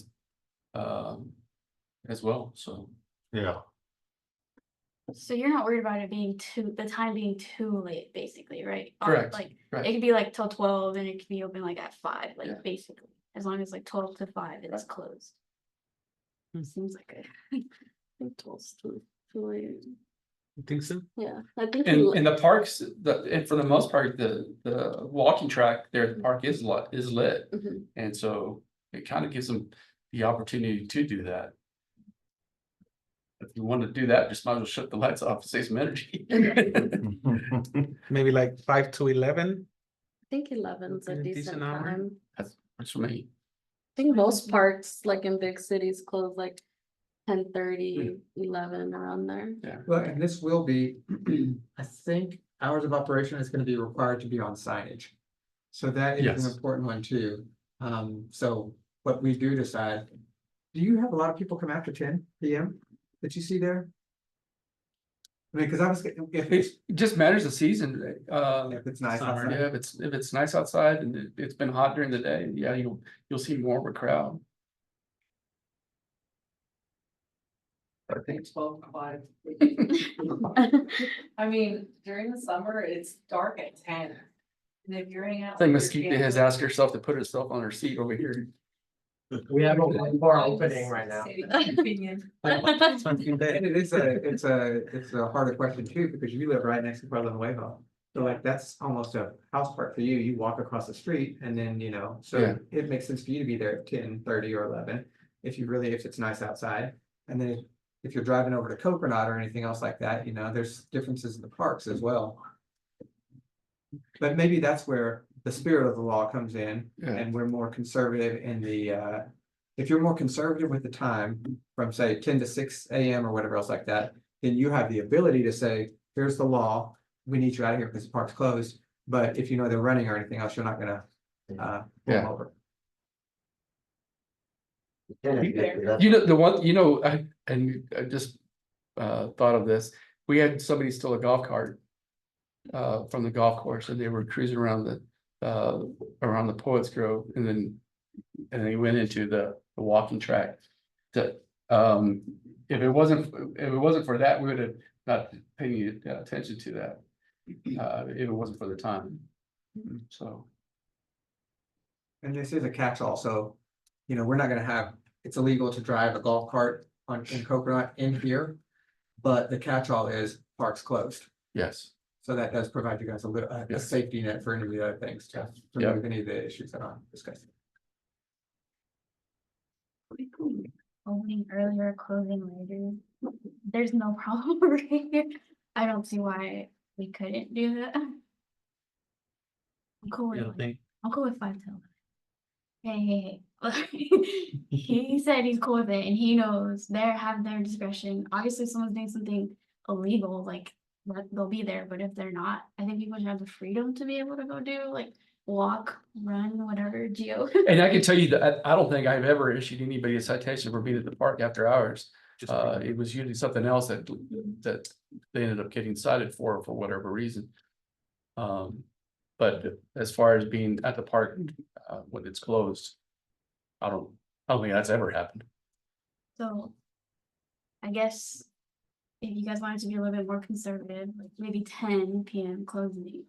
as well, so. Yeah, So you're not worried about it being the time being too late, basically, right? Or, Correct, Like, correct. it could be like till 12 and it could be open like at 5, like Yeah. basically, as long as like 12 to 5 it's closed. Seems like it. I think 12's too late. You think so? Yeah, I think. And in the parks, and for the most part, the walking track there, the park is lit. Mhm. And so it kind of gives them the opportunity to do that. If you want to do that, just might as well shut the lights off, save some energy. Maybe like 5 to 11? I think 11's a Okay, decent decent hour. time. That's for me. I think most parks, like in big cities, close like 10:30, 11 around there. Well, and this will be, I think, hours of operation is gonna be required to be on signage. So that is Yes. an important one too. So what we do decide, do you have a lot of people come after 10 PM that you see there? I mean, cause I was, if it's, It just matters the season. if it's nice Summer, outside. Yeah, if it's nice outside and it's been hot during the day, yeah, you'll see more of a crowd. I think 12 to 5. I mean, during the summer, it's dark at 10. And if you're hanging out. I think with Mesquite your has family- asked herself to put herself on her seat over here. We have a one-bar opening right now. Stating my opinion. Something that. And it is it's a harder question too, because you live right next to Pueblo Nuevo. So like, that's almost a house park for you. You walk across the street and then, so Yeah. it makes sense for you to be there at 10:30 or 11. If it's nice outside. And then if you're driving over to Coconut or anything else like that, there's differences in the parks as well. But maybe that's where the spirit of the law comes in. Yeah. And we're more conservative in the, if you're more conservative with the time from say 10 to 6 AM or whatever else like that, then you have the ability to say, here's the law, we need you out of here because the park's closed. But if you know they're running or anything else, you're not gonna pull them Yeah. over. I just thought of this. We had somebody steal a golf cart from the golf course and they were cruising around the Poets Grove and then they went into the walking track. If it wasn't for that, we would have not paid any attention to that. If it wasn't for the time. So, And this is a catch-all, so, we're not gonna have, it's illegal to drive a golf cart in Coconut in here. But the catch-all is parks closed, yes. so that does provide you guys a little, a Yes. safety net for any of the other things to Yeah. remove any of the issues that I'm discussing. Opening earlier, closing later. There's no problem over here. I don't see why we couldn't do that. I'm cool with You don't think? I'm cool with 5 till 11. Hey. He said he's cool with it and he knows they have their discretion. Obviously, if someone's doing something illegal, like they'll be there, but if they're not, I think people should have the freedom to be able to go do like walk, run, whatever, geo. And I can tell you that I don't think I've ever issued anybody a citation for being at the park after hours. It was usually something else that they ended up getting cited for whatever reason. But as far as being at the park, when it's closed. I don't think that's ever happened. So I guess if you guys wanted to be a little bit more conservative, like maybe 10 PM closing,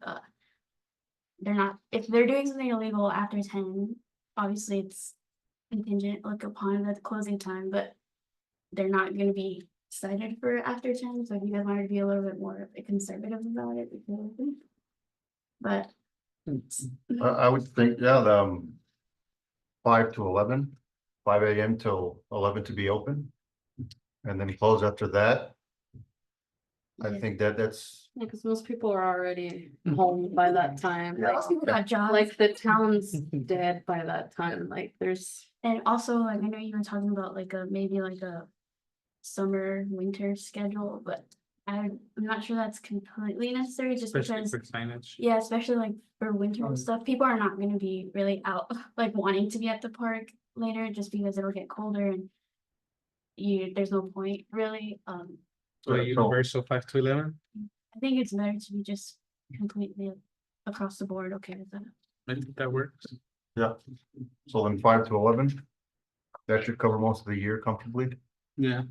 they're not, if they're doing something illegal after 10, obviously it's contingent like upon the closing time, but they're not gonna be cited for after 10. So if you guys wanted to be a little bit more conservative about it, we could. But I would think, yeah, 5 to 11, 5 AM till 11 to be open. And then close after that. I Yeah. think that's, Yeah, cause most people are already home by that time, like, most people got jobs. like the town's dead by that time, like there's. And also, like, I know you were talking about like maybe like a summer, winter schedule, but I'm not sure that's completely necessary just Especially because, for signage. yeah, especially like for winter and stuff, people are not gonna be really out, like wanting to be at the park later just because it'll get colder and there's no point really. So universal 5 to 11, I think it's better to be just completely across the board okay with that. maybe that works. yeah. So then 5 to 11. That should cover most of the year comfortably. Yeah,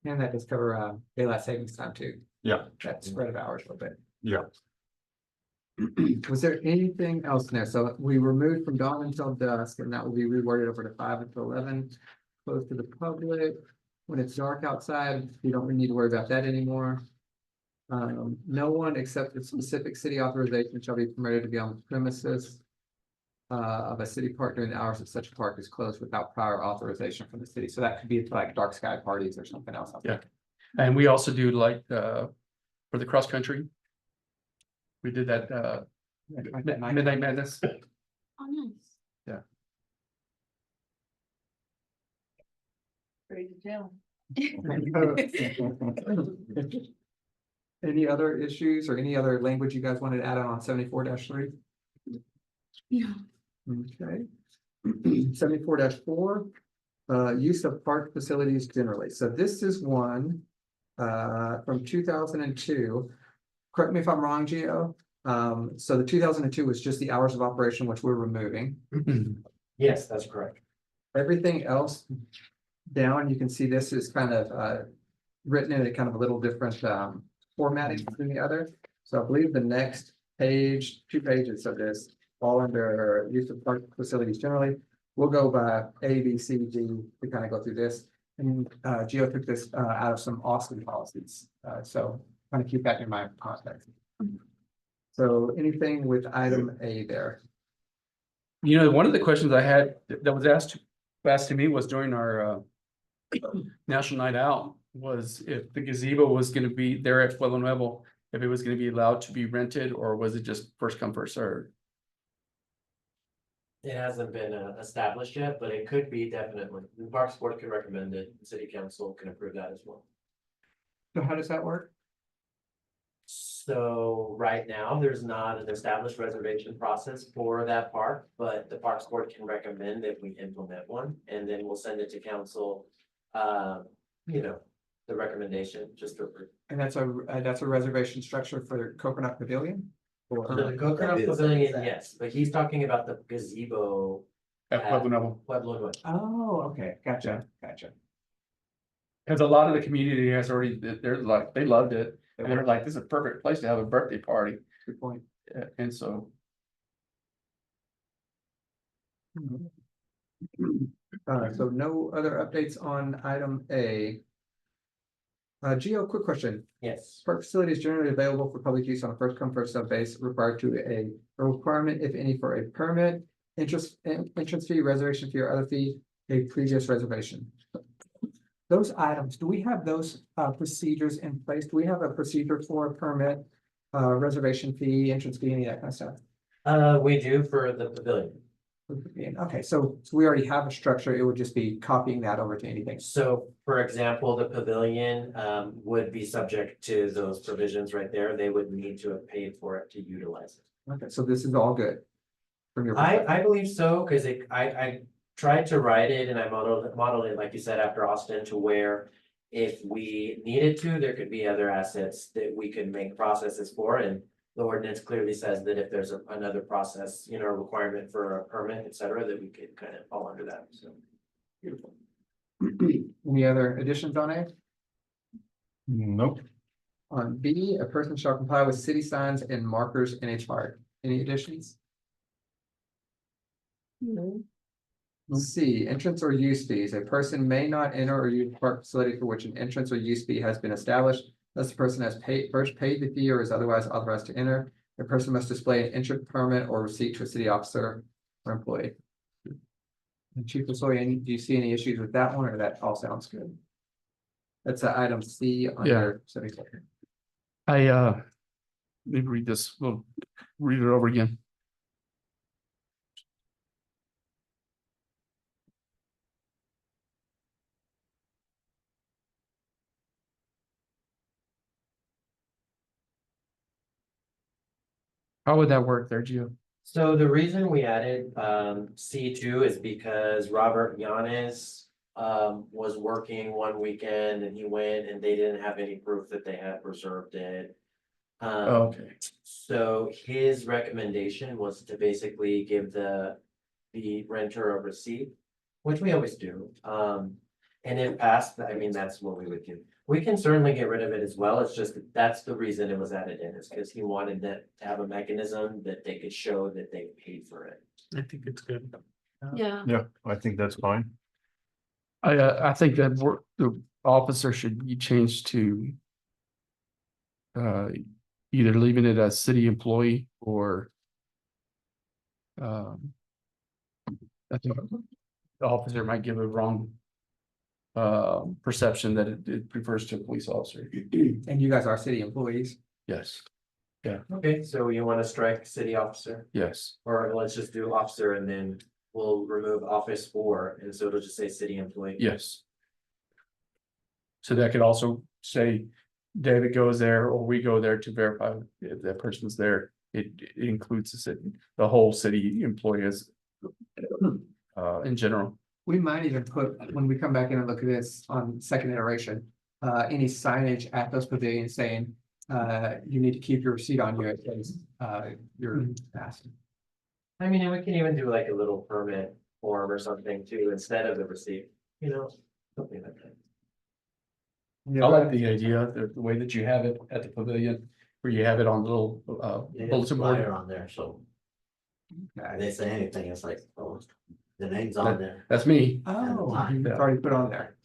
And that does cover daylight savings time too, Yeah, that spread of hours a little bit. yeah. Was there anything else in there? So we removed from dawn until dusk, and that will be reworded over to 5 until 11. Closed to the public. When it's dark outside, you don't need to worry about that anymore. No one except with specific city authorization shall be permitted to be on the premises of a city park during the hours that such a park is closed without prior authorization from the city. So that could be like dark sky parties or something else. I Yeah. think. And we also do like, for the cross country. We did that, Midnight Madness. Oh, nice. Straight to jail. Any other issues or any other language you guys wanted to add on 74-3? Yeah. Okay. 74-4, use of park facilities generally. So this is one from 2002. Correct me if I'm wrong, Gio. So the 2002 was just the hours of operation, which we're removing. Yes, that's correct. Everything else down, you can see this is kind of written in a kind of a little different formatting than the other. So I believe the next page, 2 pages of this, all under use of park facilities generally. We'll go by A, B, C, D to kind of go through this. And Gio took this out of some Austin policies. So kind of keep that in my context. So anything with item A there? You know, one of the questions I had that was asked to me was during our National Night Out was if the gazebo was gonna be there at Pueblo Nuevo, if it was gonna be allowed to be rented, or was it just first come, first served? It hasn't been established yet, but it could be definitely. The Parks Board could recommend it. The City Council can approve that as well. So how does that work? So right now, there's not an established reservation process for that park, but the Parks Board can recommend that we implement one, and then we'll send it to council. The recommendation just to approve. And that's a reservation structure for Coconut Pavilion? So the Coconut Pavilion, yes, but he's talking about the gazebo. At Pueblo Nuevo, Pueblo Nuevo. Oh, okay, gotcha. because a lot of the community has already, they're like, they loved it, and they're like, this is a perfect place to have a birthday party, Good point. and so. So no other updates on item A. Gio, quick question. Yes. Park facilities generally available for public use on a first come, first served basis required to a requirement, if any, for a permit, entrance fee, reservation fee, or other fee, a previous reservation. Those items, do we have those procedures in place? Do we have a procedure for a permit, reservation fee, entrance fee, any of that kind of stuff? We do for the pavilion. Okay, so we already have a structure. It would just be copying that over to anything. So, for example, the pavilion would be subject to those provisions right there. They would need to have paid for it to utilize it. Okay, so this is all good. From your perspective. I believe so, because I tried to write it and I modeled it, like you said, after Austin, to where if we needed to, there could be other assets that we could make processes for, and the ordinance clearly says that if there's another process, you know, requirement for a permit, et cetera, that we could kind of fall under that, so. Beautiful. Any other additions on A? Nope. On B, a person shall comply with city signs and markers in a chart. Any additions? C, entrance or use fees. A person may not enter or use a park facility for which an entrance or use fee has been established unless the person has first paid the fee or is otherwise authorized to enter. The person must display an entrance permit or receipt to a city officer or employee. And Chief Lasoya, do you see any issues with that one, or that all sounds good? That's item C under 74. Let me read this, we'll read it over again. How would that work there, Gio? So the reason we added C2 is because Robert Yanes was working one weekend and he went and they didn't have any proof that they had preserved it. Okay, So his recommendation was to basically give the renter a receipt, which we always do. And if passed, I mean, that's what we would do. We can certainly get rid of it as well. It's just that that's the reason it was added in, is because he wanted that to have a mechanism that they could show that they paid for it. I think it's good. Yeah, Yeah, I think that's fine. I think that the officer should be changed to either leaving it as city employee or I think the officer might give a wrong perception that it refers to a police officer. And you guys are city employees. Yes, Okay, so you want to strike city officer, yes, or let's just do officer and then we'll remove office for, and so it'll just say city employee. yes. So that could also say David goes there or we go there to verify if that person's there. It includes the city, the whole city employees in general. We might even put, when we come back in and look at this on second iteration, any signage at those pavilions saying, you need to keep your receipt on you in case, you're asked. I mean, and we can even do like a little permit form or something too, instead of the receipt, you know, something like that. I like the idea, the way that you have it at the pavilion, where you have it on little bulletin board. On there, so Okay. they say anything, it's like, oh, the name's on there. That's me. Oh, Yeah. it's already put on there.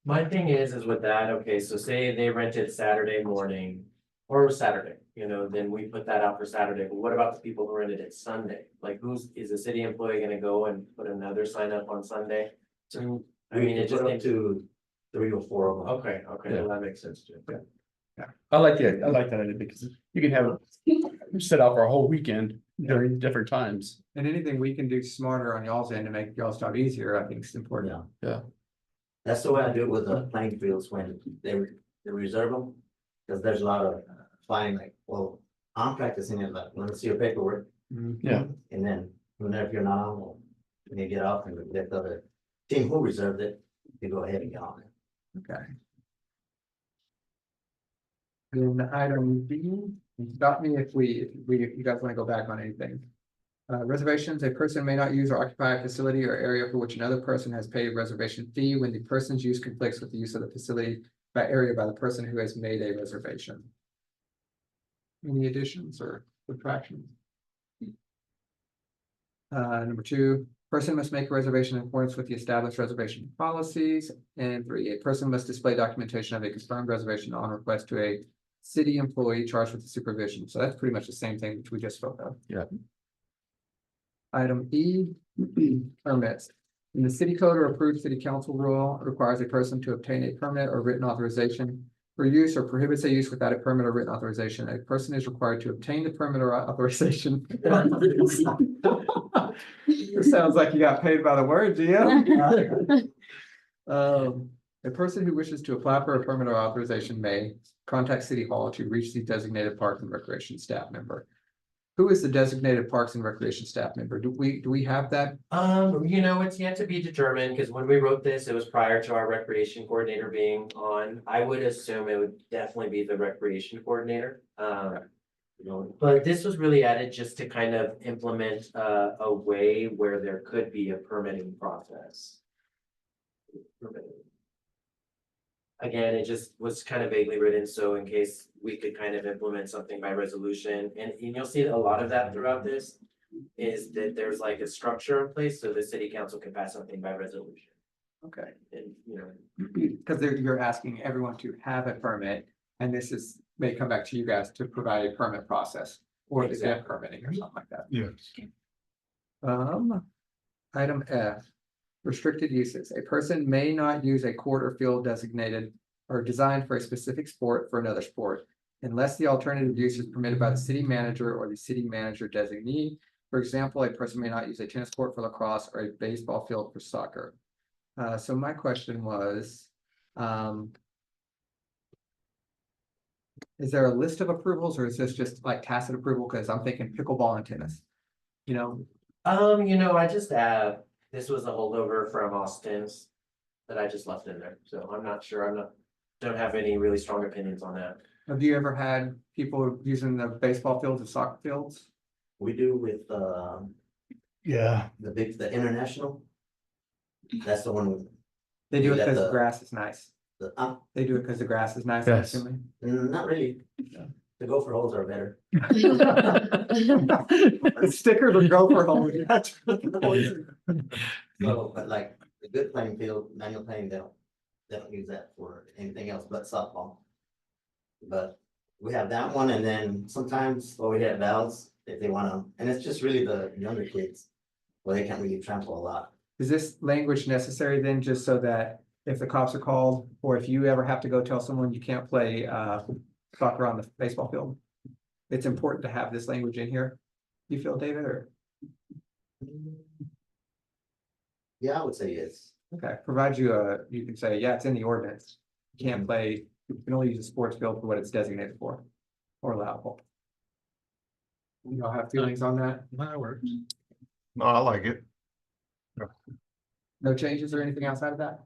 My thing is with that, okay, so say they rented Saturday morning or Saturday, you know, then we put that out for Saturday, but what about the people who rented it Sunday? Like is the city employee gonna go and put another sign up on Sunday? So, I mean, it just Put up needs to 3 or 4 of them. okay, well, that makes sense too. I like that idea because you can have it set out for a whole weekend during different times. And anything we can do smarter on y'all's end to make y'all's job easier, I think is important. Yeah. That's the way I do it with the playing fields when they reserve them. Cause there's a lot of flying like, well, I'm practicing it, but let me see your paperwork. Yeah. And then whenever if you're not on, well, when you get off and let the other team who reserved it, you go ahead and get on it. Okay. Then item B, stop me if you guys want to go back on anything. Reservations, a person may not use or occupy a facility or area for which another person has paid a reservation fee when the person's use conflicts with the use of the facility by area by the person who has made a reservation. Any additions or subtractions? Number 2, person must make a reservation in accordance with the established reservation policies. And 3, a person must display documentation of a confirmed reservation on request to a city employee charged with the supervision. So that's pretty much the same thing which we just spoke of. Yeah. Item E, permits. In the city code or approved city council rule requires a person to obtain a permit or written authorization for use or prohibits a use without a permit or written authorization. A person is required to obtain the permit or authorization. It sounds like you got paid by the word, Gio. A person who wishes to apply for a permit or authorization may contact City Hall to reach the designated Parks and Recreation staff member. Who is the designated Parks and Recreation staff member? Do we have that? You know, it's yet to be determined, because when we wrote this, it was prior to our recreation coordinator being on. I would assume it would definitely be the recreation coordinator. You know, but this was really added just to kind of implement a way where there could be a permitting process. Again, it just was kind of vaguely written, so in case we could kind of implement something by resolution, and you'll see a lot of that throughout this. Is that there's like a structure in place, so the city council can pass something by resolution, Okay. and you know. Because you're asking everyone to have a permit, and this may come back to you guys to provide a permit process. Or to get Exactly. permitting or something like that. Yes. Item F, restricted uses. A person may not use a court or field designated or designed for a specific sport for another sport unless the alternative use is permitted by the city manager or the city manager designee. For example, a person may not use a tennis court for lacrosse or a baseball field for soccer. So my question was, is there a list of approvals or is this just like tacit approval? Because I'm thinking pickleball and tennis. You know, You know, I just this was a holdover from Austin's that I just left in there, so I'm not sure, don't have any really strong opinions on that. have you ever had people using the baseball fields or soccer fields? We do with, Yeah. the international. That's the one with They do it Let because the the- grass is nice. the, They do it because the grass is nice, I'm Yes. assuming. not really. The gopher holes are better. Stickers or gopher holes. So, but like, the good playing field, manual playing, they don't use that for anything else but softball. But we have that one, and then sometimes, we have valves, if they wanna, and it's just really the younger kids. Well, they can't really trample a lot. Is this language necessary then, just so that if the cops are called, or if you ever have to go tell someone you can't play soccer on the baseball field? It's important to have this language in here. You feel, David, or, Yeah, I would say yes. okay, provide you can say, yeah, it's in the ordinance. You can't play, you can only use a sports field for what it's designated for, or allowable. You all have feelings on that? That works. No, I like it. No changes or anything outside of that?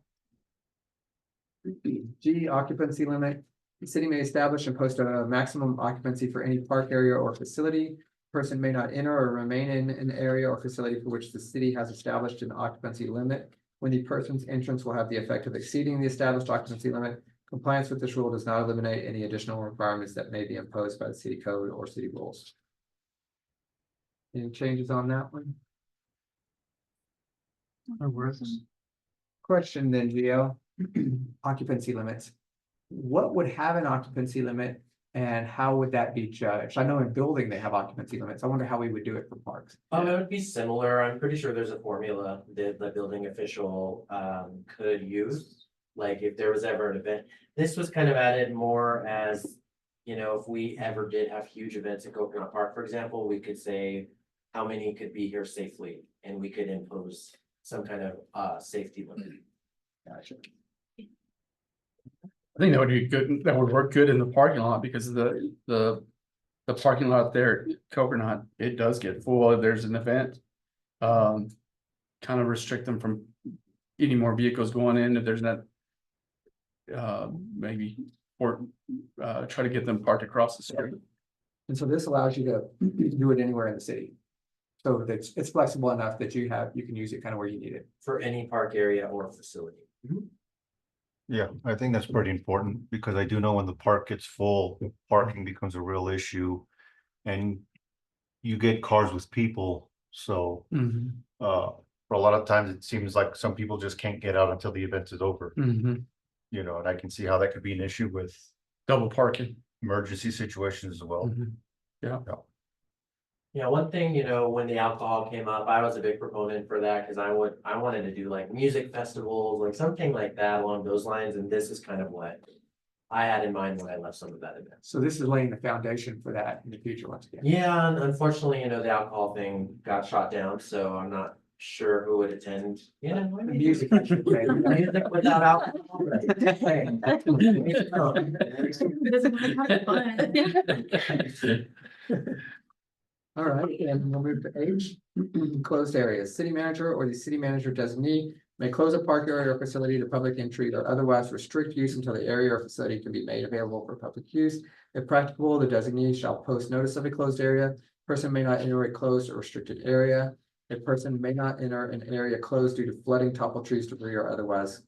G, occupancy limit. The city may establish and post a maximum occupancy for any park area or facility. Person may not enter or remain in an area or facility for which the city has established an occupancy limit. When the person's entrance will have the effect of exceeding the established occupancy limit. Compliance with this rule does not eliminate any additional requirements that may be imposed by the city code or city rules. Any changes on that one? That works. Question then, Gio, occupancy limits. What would have an occupancy limit and how would that be judged? I know in building they have occupancy limits. I wonder how we would do it for parks. It would be similar, I'm pretty sure there's a formula that the building official could use. Like if there was ever an event, this was kind of added more as, you know, if we ever did have huge events at Coconut Park, for example, we could say. How many could be here safely, and we could impose some kind of safety limit. Gotcha. I think that would be good, that would work good in the parking lot because the parking lot there, at Coconut, it does get full if there's an event. Kind of restrict them from any more vehicles going in if there's not. Maybe, or try to get them parked across the street. And so this allows you to do it anywhere in the city. So it's flexible enough that you can use it kind of where you need it. For any park area or facility. Yeah, I think that's pretty important because I do know when the park gets full, parking becomes a real issue. And you get cars with people, so for a lot of times it seems like some people just can't get out until the event is over. You know, and I can see how that could be an issue with Double parking. emergency situations as well. Yeah. Yeah, one thing, you know, when the alcohol came up, I was a big proponent for that, cause I wanted to do like music festivals, like something like that along those lines, and this is kind of what. I had in mind when I left some of that event. So this is laying the foundation for that in the future once again. Yeah, and unfortunately, you know, the alcohol thing got shot down, so I'm not sure who would attend, you know. The music. I should say. Music without alcohol. All right, and we'll move to H, closed areas. City manager or the city manager designee may close a park area or facility to public entry or otherwise restrict use until the area or facility can be made available for public use. If practicable, the designee shall post notice of a closed area. Person may not enter a closed or restricted area. A person may not enter an area closed due to flooding, topple trees, debris, or otherwise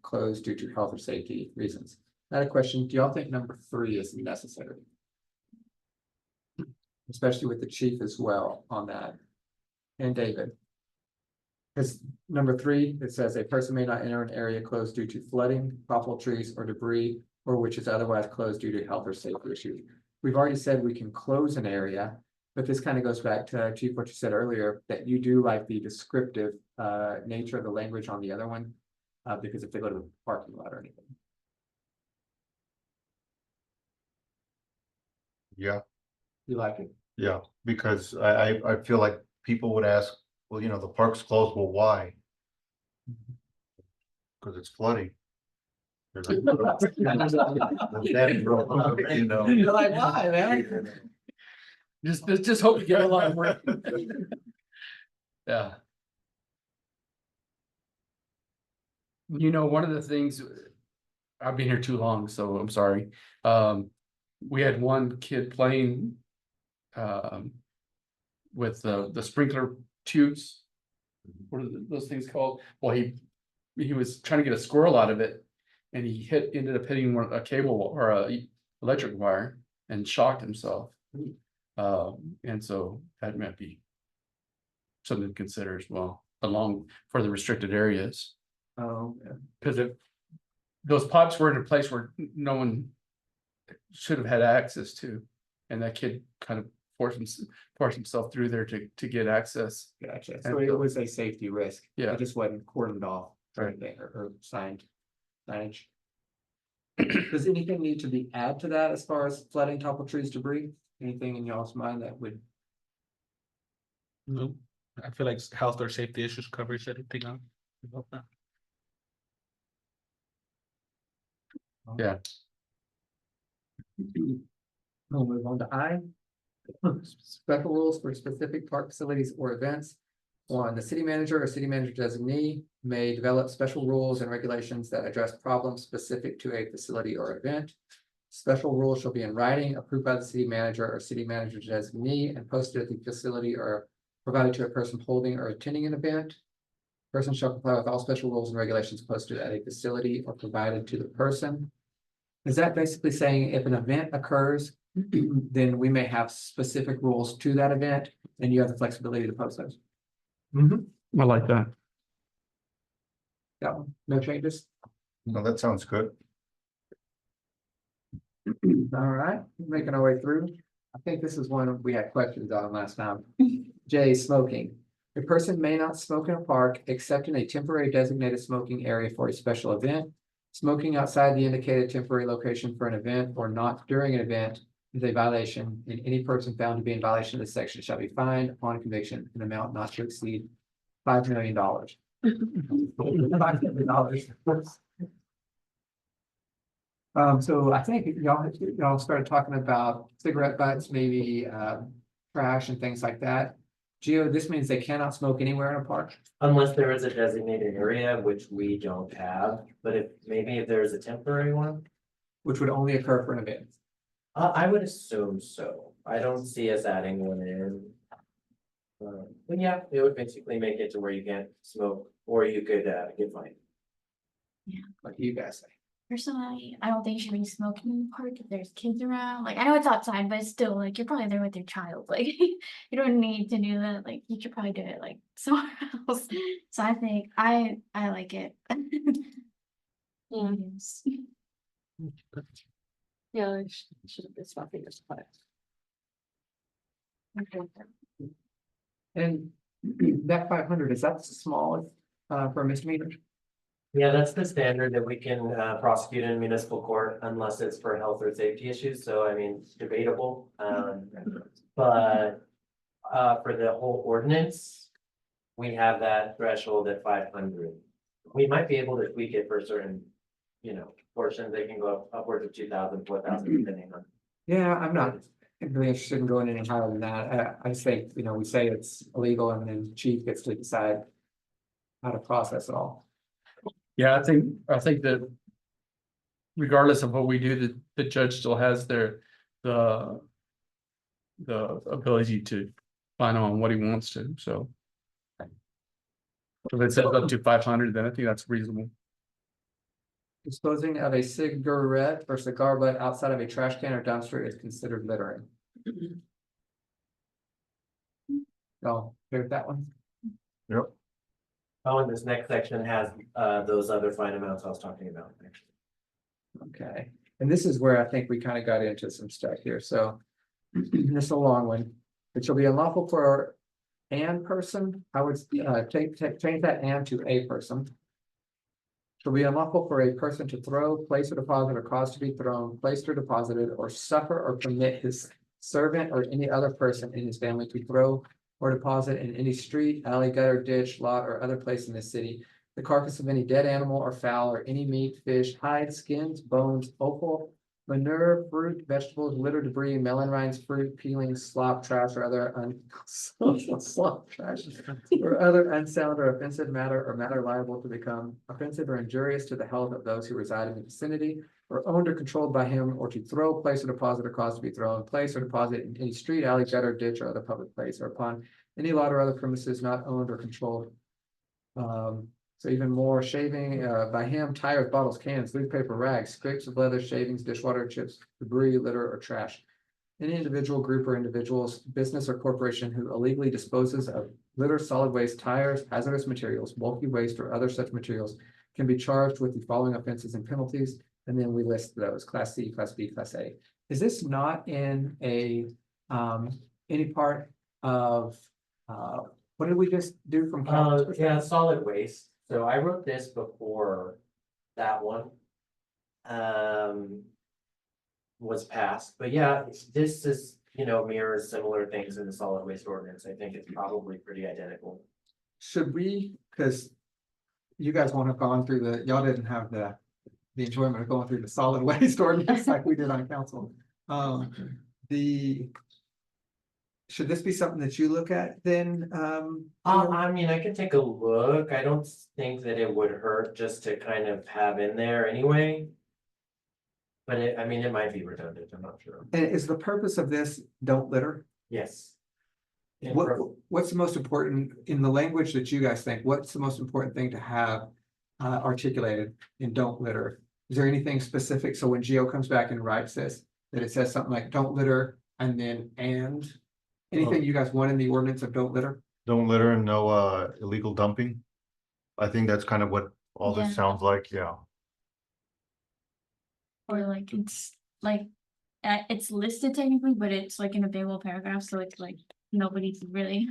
closed due to health or safety reasons. I had a question. Do y'all think number 3 is necessary? Especially with the chief as well on that. And David. Because number 3, it says a person may not enter an area closed due to flooding, topple trees, or debris, or which is otherwise closed due to health or safety issues. We've already said we can close an area, but this kind of goes back to Chief, what you said earlier, that you do like the descriptive nature of the language on the other one. Because if they go to the parking lot or anything. Yeah, You like it? yeah, because I feel like people would ask, well, the park's closed, well, why? Because it's flooding. There's a- You're like, why, man? Just hope you get a lot of work. Yeah. One of the things, I've been here too long, so I'm sorry. We had one kid playing with the sprinkler tubes. What are those things called? Well, he was trying to get a squirrel out of it, and he ended up hitting a cable or a electric wire and shocked himself. And so that might be something to consider as well, along for the restricted areas. Oh, Because if those pipes were in a place where no one should have had access to, and that kid kind of forced himself through there to get access. gotcha. So it was a safety risk. Yeah. It just wasn't cordoned off or Right. anything or signage. Does anything need to be added to that as far as flooding, topple trees, debris? Anything in y'all's mind that would? No, I feel like health or safety issues covers everything on. about that. Yeah. We'll move on to I. Special rules for specific park facilities or events. 1, the city manager or city manager designee may develop special rules and regulations that address problems specific to a facility or event. Special rules shall be in writing, approved by the city manager or city manager designee, and posted at the facility or provided to a person holding or attending an event. Person shall comply with all special rules and regulations posted at a facility or provided to the person. Is that basically saying if an event occurs, then we may have specific rules to that event, and you have the flexibility to post those? I like that. That one, no changes? No, that sounds good. All right, making our way through. I think this is one we had questions on last time. J, smoking. A person may not smoke in a park except in a temporary designated smoking area for a special event. Smoking outside the indicated temporary location for an event or not during an event is a violation, and any person found to be in violation of this section shall be fined upon conviction in an amount not to exceed $5 million. $5 million. So I think y'all started talking about cigarette butts, maybe trash and things like that. Gio, this means they cannot smoke anywhere in a park? Unless there is a designated area, which we don't have, but if there is a temporary one, Which would only occur for an event. I would assume so. I don't see us adding one in. But yeah, it would basically make it to where you can't smoke, or you could get fined. What do you guys say? Personally, I don't think you should be smoking in the park if there's kids around. Like, I know it's outside, but still, like, you're probably there with your child. Like, you don't need to do that. Like, you should probably do it like somewhere else. So I think I like it. Yeah. Yes. Yeah, it should have been swapping this part. And that 500, is that the smallest for a misdemeanor? Yeah, that's the standard that we can prosecute in municipal court unless it's for health or safety issues, so I mean, debatable. But for the whole ordinance, we have that threshold at 500. We might be able to tweak it for certain, portions. They can go upwards of 2,000, 4,000, depending on. Yeah, I'm not really interested in going any higher than that. I just think, we say it's illegal and then chief gets to decide how to process it all. Yeah, I think that regardless of what we do, the judge still has the ability to find on what he wants to, so. If it says up to 500, then I think that's reasonable. Disposing of a cigarette or cigar butt outside of a trash can or dumpster is considered littering. Oh, here's that one. Yep. Oh, and this next section has those other fine amounts I was talking about, actually. Okay, and this is where I think we kind of got into some stuff here, so. This is a long one. It shall be unlawful for an person, I would change that "and" to "a person." Shall be unlawful for a person to throw, place or deposit or cause to be thrown, placed or deposited, or suffer or permit his servant or any other person in his family to throw or deposit in any street, alley, gutter, ditch, lot, or other place in the city, the carcass of any dead animal or fowl, or any meat, fish, hide, skins, bones, offal, manure, fruit, vegetables, litter, debris, melon rinds, fruit, peelings, slop, trash, or other slop, trash, or other unsound or offensive matter or matter liable to become offensive or injurious to the health of those who reside in the vicinity, or owned or controlled by him, or to throw, place or deposit or cause to be thrown, place or deposit in any street, alley, gutter, ditch, or other public place, or upon any lot or other premises not owned or controlled. So even more, shaving by him, tires, bottles, cans, loose paper, rags, scrapes of leather, shavings, dishwater, chips, debris, litter, or trash. Any individual, group, or individuals, business or corporation who illegally disposes of litter, solid waste, tires, hazardous materials, bulky waste, or other such materials can be charged with the following offenses and penalties. And then we list those: Class C, Class B, Class A. Is this not in a any part of what did we just do from? Yeah, solid waste. So I wrote this before that one. Was passed, but yeah, this is, mirrors similar things in the solid waste ordinance. I think it's probably pretty identical. Should we, because you guys won't have gone through y'all didn't have the enjoyment of going through the solid waste ordinance like we did on council. Should this be something that you look at then? I mean, I could take a look. I don't think that it would hurt just to kind of have in there anyway. But it might be redundant. I'm not sure. And is the purpose of this don't litter? Yes. What's the most important in the language that you guys think? What's the most important thing to have articulated in don't litter? Is there anything specific? So when Gio comes back and writes this, that it says something like don't litter and then anything you guys want in the ordinance of don't litter? Don't litter and no illegal dumping. I think that's kind of what all Yeah. this sounds like, yeah. Or like it's listed technically, but it's like in a big old paragraph, so it's like nobody can really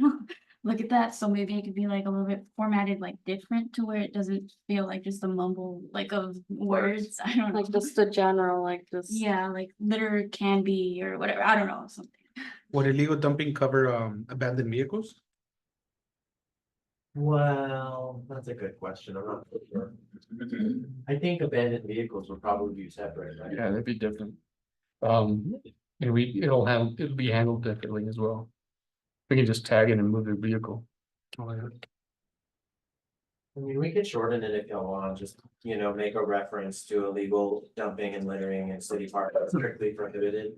look at that. So maybe it could be like a little bit formatted like different to where it doesn't feel like just a mumble like of words. I don't know. Like just the general, like just. Yeah, like litter can be or whatever. I don't know, something. Would illegal dumping cover abandoned vehicles? Well, that's a good question. I'm not so sure. I think abandoned vehicles would probably be separate, right? Yeah, that'd be different. And it'll be handled differently as well. We can just tag it and move the vehicle. Oh, yeah. I mean, we could shorten it if you want, just, make a reference to illegal dumping and littering in city parks strictly prohibited.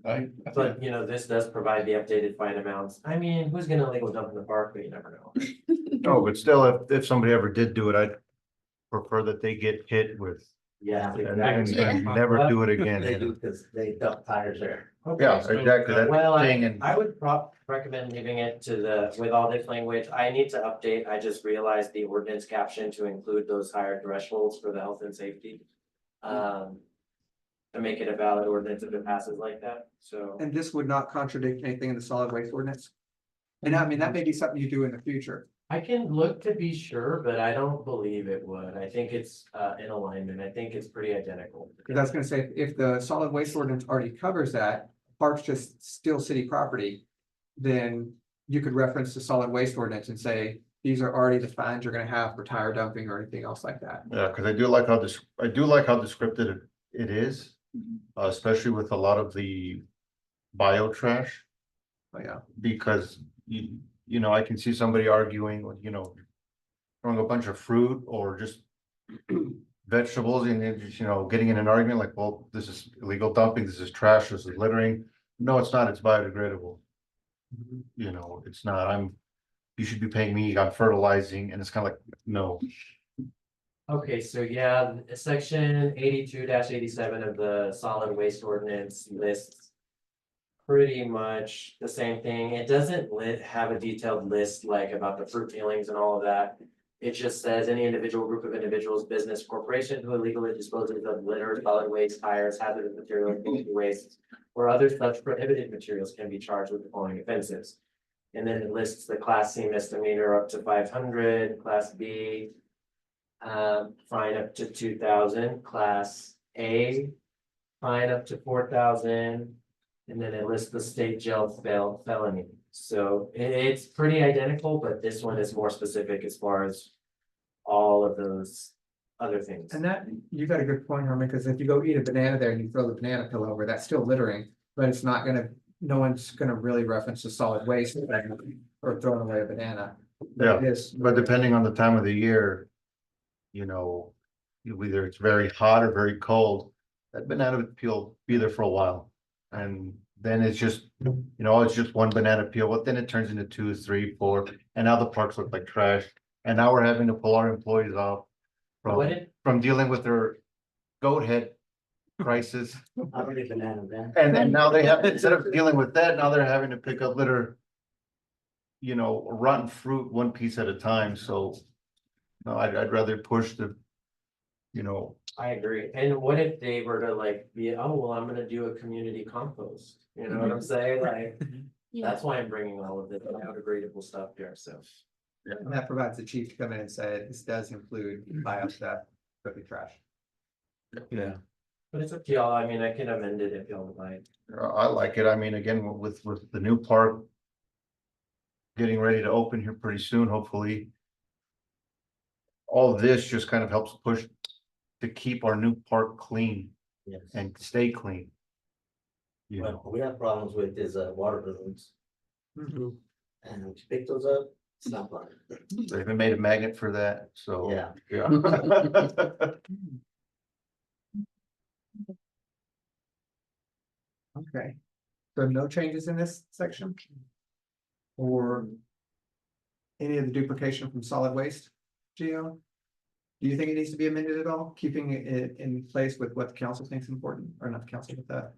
But, this does provide the updated fine amounts. I mean, who's gonna illegal dump in the park, but you never know. No, but still, if somebody ever did do it, I'd prefer that they get hit with Yeah. and never do it again. They do, because they dump tires there. Yeah, exactly. That's Well, the thing, and I would recommend leaving it to with all this language. I need to update. I just realized the ordinance caption to include those higher thresholds for the health and safety. To make it a valid ordinance if it passes like that, so. And this would not contradict anything in the solid waste ordinance? And I mean, that may be something you do in the future. I can look to be sure, but I don't believe it would. I think it's in alignment. I think it's pretty identical. Because I was gonna say, if the solid waste ordinance already covers that, park's just still city property, then you could reference the solid waste ordinance and say, these are already the fines you're gonna have for tire dumping or anything else like that. yeah, because I do like how descriptive it is. Especially with a lot of the bio trash, But yeah, because I can see somebody arguing, throwing a bunch of fruit or just vegetables and then just, getting in an argument like, well, this is illegal dumping, this is trash, this is littering. No, it's not, it's biodegradable. It's not, you should be paying me, I'm fertilizing, and it's kind of like, no. Okay, so yeah, section 82-87 of the solid waste ordinance lists. Pretty much the same thing. It doesn't have a detailed list like about the fruit peelings and all of that. It just says any individual, group of individuals, business, corporation who illegally disposes of litter, solid waste, tires, hazardous materials, bulky waste, or other such prohibited materials can be charged with the following offenses. And then it lists the class C misdemeanor up to 500, class B, fine up to 2,000, class A, fine up to 4,000. And then it lists the state jail felony. So it's pretty identical, but this one is more specific as far as all of those other things. And that, you got a good point, Herman, because if you go eat a banana there and you throw the banana peel over, that's still littering, but it's not gonna, no one's gonna really reference the solid waste or throwing away a banana. But it is- But depending on the time of the year, either it's very hot or very cold, that banana peel be there for a while. And then it's just, it's just one banana peel, but then it turns into 2, 3, 4, and now the parks look like trash. And now we're having to pull our employees off from dealing with their goat head crisis. And then now they have, instead of dealing with that, now they're having to pick up litter, rotten fruit one piece at a time, so. No, I'd rather push the, I agree. And what if they were to like be, oh, well, I'm gonna do a community compost, you know what I'm saying? Like, Yeah, that's why I'm bringing all of the biodegradable stuff here, so. And that provides the chief to come in and say, this does include bio stuff, cooking trash. Yeah. But it's up to y'all. I mean, I can amend it if y'all would like. I like it. I mean, again, with the new park. Getting ready to open here pretty soon, hopefully. All of this just kind of helps push to keep our new park clean Yes. and stay clean. What we have problems with is water balloons, Mm-hmm. and if you pick those up, it's not fun. They even made a magnet for that, so. Yeah. Yeah. Okay, so no changes in this section? Or any of the duplication from solid waste, Gio? Do you think it needs to be amended at all, keeping it in place with what the council thinks is important, or not the council, but the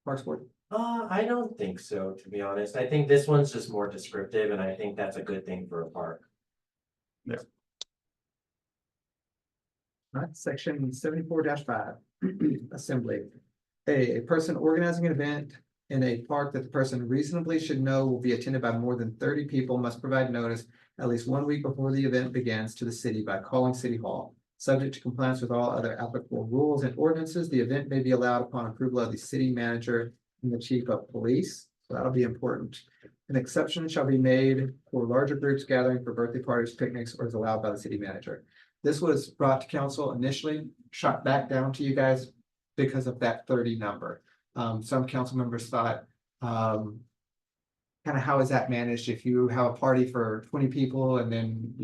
Parks Board? I don't think so, to be honest. I think this one's just more descriptive and I think that's a good thing for a park. All right, section 74-5, assembly. A person organizing an event in a park that the person reasonably should know will be attended by more than 30 people must provide notice at least 1 week before the event begins to the city by calling City Hall. Subject to compliance with all other applicable rules and ordinances, the event may be allowed upon approval of the city manager and the chief of police. So that'll be important. An exception shall be made for larger groups gathering for birthday parties, picnics, or is allowed by the city manager. This was brought to council initially, shot back down to you guys because of that 30 number. Some council members thought, kind of how is that managed if you have a party for 20 people and then,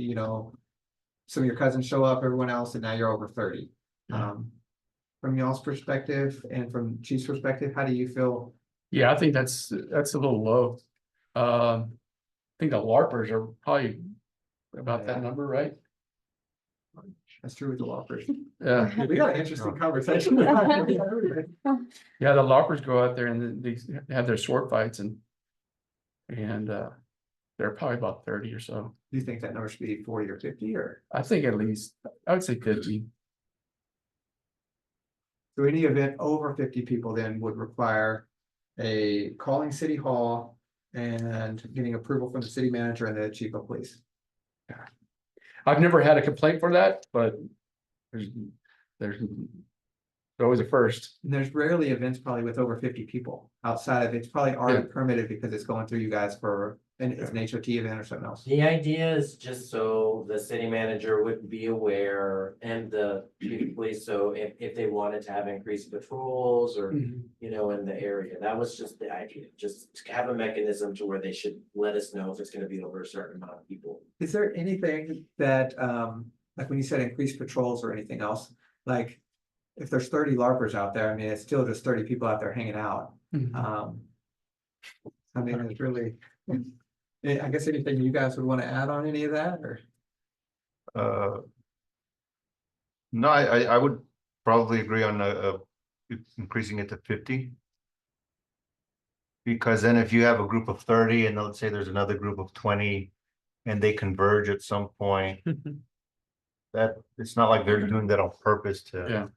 some of your cousins show up, everyone else, and now you're over 30. From y'all's perspective and from Chief's perspective, how do you feel? Yeah, I think that's a little low. I think the LARPers are probably about that number, right? That's true with the LARPers. Yeah, We got an interesting conversation. yeah, the LARPers go out there and they have their sword fights and they're probably about 30 or so. Do you think that number should be 40 or 50 or? I think at least, I would say 50. So any event over 50 people then would require a calling City Hall and getting approval from the city manager and the chief of police. I've never had a complaint for that, but there's always a first. And there's rarely events probably with over 50 people outside of, it's probably already Yeah. permitted because it's going through you guys for And it's an HOT event or something else? The idea is just so the city manager would be aware and the chief of police, so if they wanted to have increased patrols or, you know, in the area, that was just the idea. Just to have a mechanism to where they should let us know if it's gonna be over a certain amount of people. Is there anything that, like when you said increased patrols or anything else, like if there's 30 LARPers out there, I mean, it's still just 30 people out there hanging out. I mean, it's really, I guess anything you guys would want to add on any of that or? No, I would probably agree on increasing it to 50. Because then if you have a group of 30 and let's say there's another group of 20 and they converge at some point. That, it's not like they're doing that on purpose Yeah. to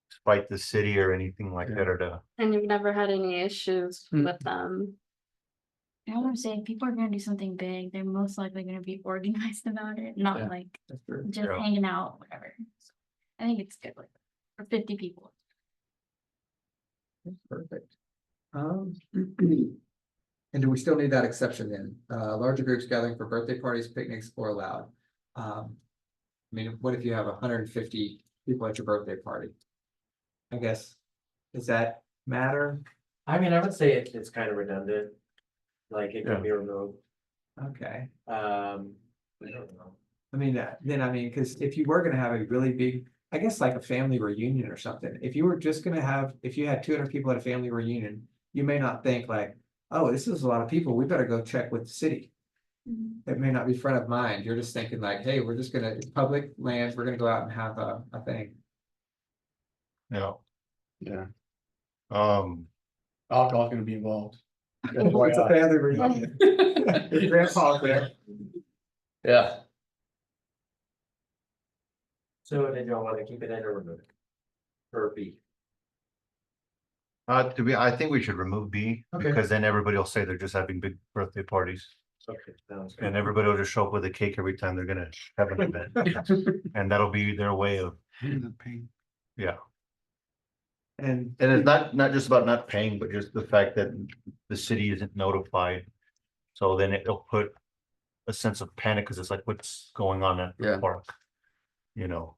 spite the city or anything like that, or to. And you've never had any issues Mm. with them? I want to say if people are gonna do something big, they're most likely gonna be organized about it, not Yeah. like That's true. just Yeah. hanging out, whatever. So, I think it's good, like, for 50 people. Perfect. And do we still need that exception then? Larger groups gathering for birthday parties, picnics or allowed? I mean, what if you have 150 people at your birthday party? I guess, does that matter? I mean, I would say it's kind of redundant. Like it Yeah. can be removed. Okay, I don't know. I mean, because if you were gonna have a really big, I guess like a family reunion or something, if you were just gonna have, if you had 200 people at a family reunion, you may not think like, oh, this is a lot of people, we better go check with the city. It may not be front of mind, you're just thinking like, hey, we're just gonna, it's public land, we're gonna go out and have a thing. Yeah. Yeah. Um, Alcohol's gonna be involved. It's a family reunion. Your grandpa's there. Yeah. So did y'all want to keep it in or remove it? Or B? I think we should remove B, Okay. because then everybody will say they're just having big birthday parties. Okay, sounds good. And everybody will just show up with a cake every time they're gonna have an event. And that'll be their way of, yeah. And And it's not just about not paying, but just the fact that the city isn't notified. So then it'll put a sense of panic, because it's like, what's going on at the Yeah. park? You know,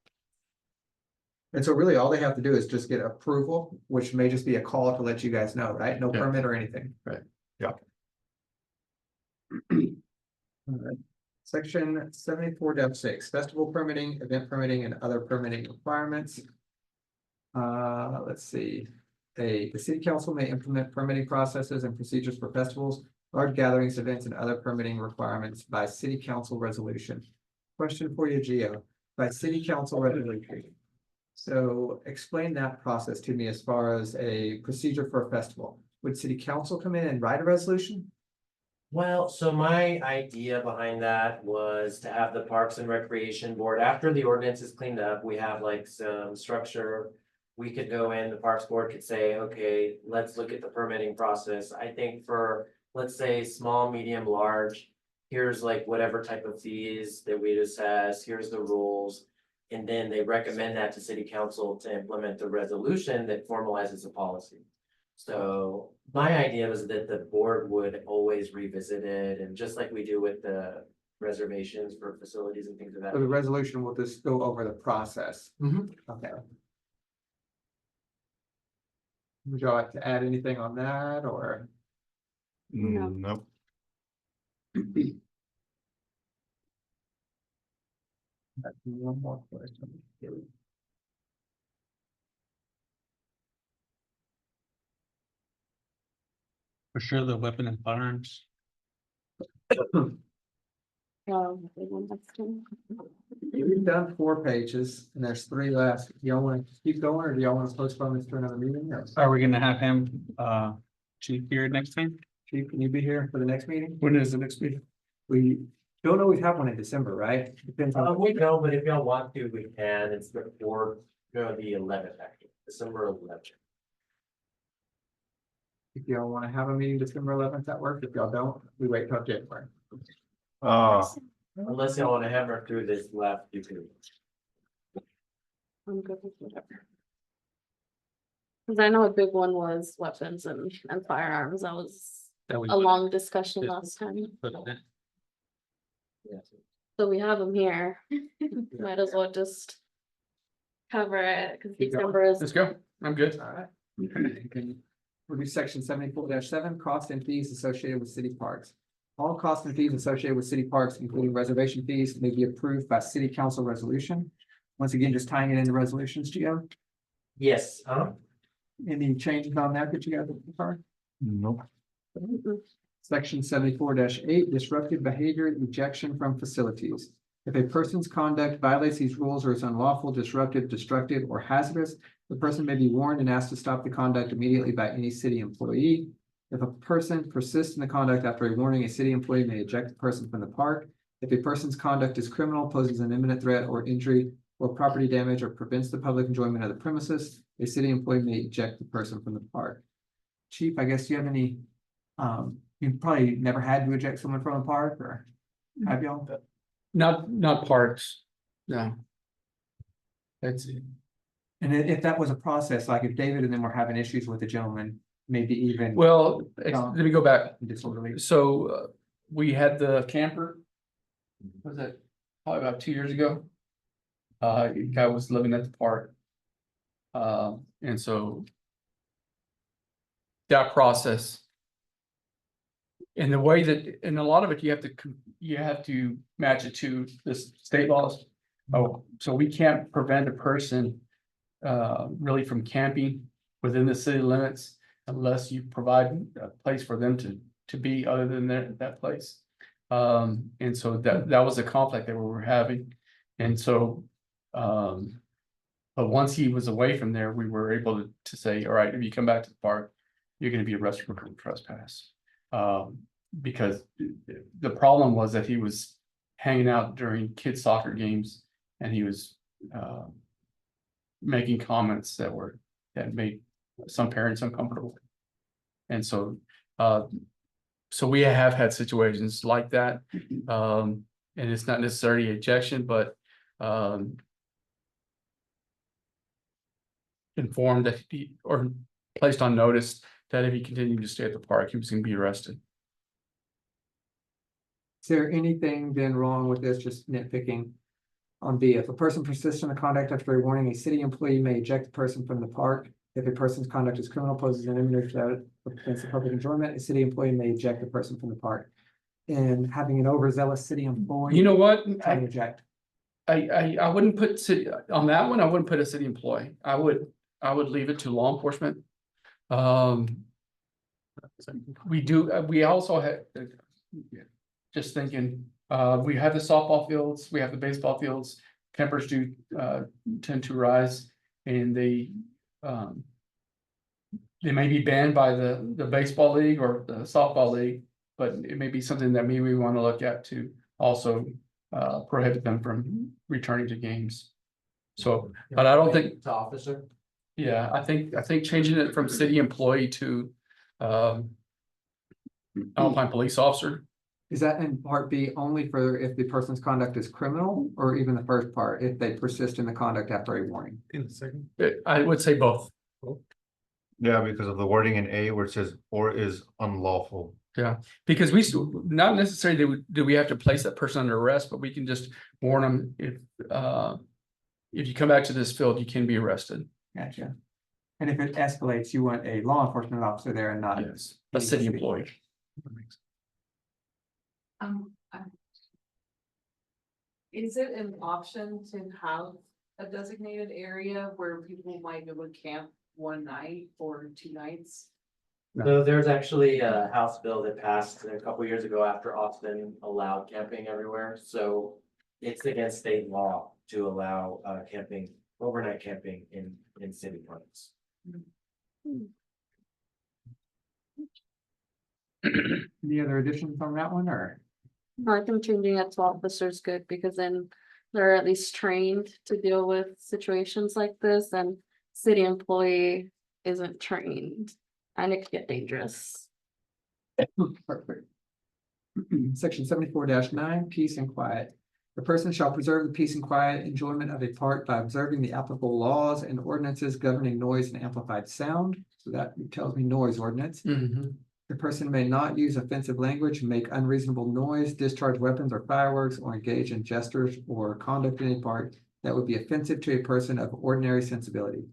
And so really all they have to do is just get approval, which may just be a call to let you guys know, right? No Yeah. permit or anything. Right. Yeah. Alright. Section 74-6, festival permitting, event permitting and other permitting requirements. Let's see. The city council may implement permitting processes and procedures for festivals, large gatherings, events and other permitting requirements by city council resolution. Question for you, Gio, by city council resolution. So explain that process to me as far as a procedure for a festival. Would city council come in and write a resolution? Well, so my idea behind that was to have the Parks and Recreation Board, after the ordinance is cleaned up, we have like some structure. We could go in, the Parks Board could say, okay, let's look at the permitting process. I think for, let's say, small, medium, large. Here's like whatever type of fees that we'd assess, here's the rules. And then they recommend that to city council to implement the resolution that formalizes the policy. So my idea was that the board would always revisit it, and just like we do with the reservations for facilities and things of that. So the resolution will just go over the process. Mhm. Okay. Would you like to add anything on that or? No. nope. One more question. For sure, the weapon and firearms. We've done 4 pages and there's 3 left. Do y'all want to keep going or do y'all want to postpone this to another meeting? Or Are we gonna have him, chief here next time? Chief, can you be here for the next meeting? When is the next meeting? We don't always have one in December, right? Depends on. We know, but if y'all want to, we can, it's before, the 11th, actually, December 11th. If y'all want to have a meeting December 11th, that works. If y'all don't, we wait till January. Unless y'all wanna hammer through this left, you can. I'm good with whatever. Cause I know a big one was weapons and firearms. That was That we a long discussion last time, put it in. so we have them here. Might as well just cover it, cause Keep going. December is. Let's go. I'm good. All right. Review section 74-7 costs and fees associated with city parks. All costs and fees associated with city parks, including reservation fees, may be approved by city council resolution. Once again, just tying it into resolutions, Gio. Yes, Any changes on that you guys prefer? Nope. Section 74-8 disruptive behavior, ejection from facilities. If a person's conduct violates these rules or is unlawful, disruptive, destructive, or hazardous, the person may be warned and asked to stop the conduct immediately by any city employee. If a person persists in the conduct after a warning, a city employee may eject the person from the park. If a person's conduct is criminal, poses an imminent threat or injury or property damage, or prevents the public enjoyment of the premises, a city employee may eject the person from the park. Chief, I guess you have any, you've probably never had to eject someone from a park, or have y'all? Not parks, no. That's it. And if that was a process, like if David and them were having issues with the gentleman, maybe even Well, No. let me go back. disorderly. So we had the camper. Was that probably about 2 years ago? Guy was living at the park. And so. That process. And the way that, and a lot of it, you have to match it to the state laws. Oh, so we can't prevent a person. Really from camping within the city limits unless you provide a place for them to be other than that place. And so that was a conflict that we were having. And so, but once he was away from there, we were able to say, all right, if you come back to the park, you're gonna be arrested for trespass. Because the problem was that he was hanging out during kids' soccer games and he was, making comments that made some parents uncomfortable. And so, so we have had situations like that. And it's not necessarily ejection, but, informed that he, or placed on notice that if he continued to stay at the park, he was gonna be arrested. Is there anything then wrong with this, just nitpicking? On B, if a person persists in the conduct after a warning, a city employee may eject the person from the park. If a person's conduct is criminal, poses an imminent threat against the public enjoyment, a city employee may eject the person from the park. And having an overzealous city employee. You know what? Try to eject. I wouldn't put city, on that one, I wouldn't put a city employee. I would leave it to law enforcement. We also had, just thinking, we have the softball fields, we have the baseball fields, campers do tend to rise, and they may be banned by the baseball league or the softball league, but it may be something that maybe we want to look at to also prohibit them from returning to games. So, but I don't think, to officer. yeah, I think changing it from city employee to Alpine police officer. Is that in part B only for if the person's conduct is criminal, or even the first part, if they persist in the conduct after a warning? In the second. I would say both. Yeah, because of the wording in A where it says or is unlawful. Because we not necessarily do we have to place that person under arrest, but we can just warn them if you come back to this field, you can be arrested. Gotcha. And if it escalates, you want a law enforcement officer there and not. Yes, a city employee. Is it an option to have a designated area where people might be able to camp one night or 2 nights? So there's actually a House bill that passed a couple years ago after Austin allowed camping everywhere, so it's against state law to allow camping, overnight camping in city parks. Any other additions on that one, or? I think changing it to officers good, because then they're at least trained to deal with situations like this, and city employee isn't trained, and it could get dangerous. Perfect. Section 74-9, peace and quiet. The person shall preserve the peace and quiet enjoyment of a park by observing the applicable laws and ordinances governing noise and amplified sound. So that tells me noise ordinance. The person may not use offensive language, make unreasonable noise, discharge weapons or fireworks, or engage in gestures or conduct in any part that would be offensive to a person of ordinary sensibility.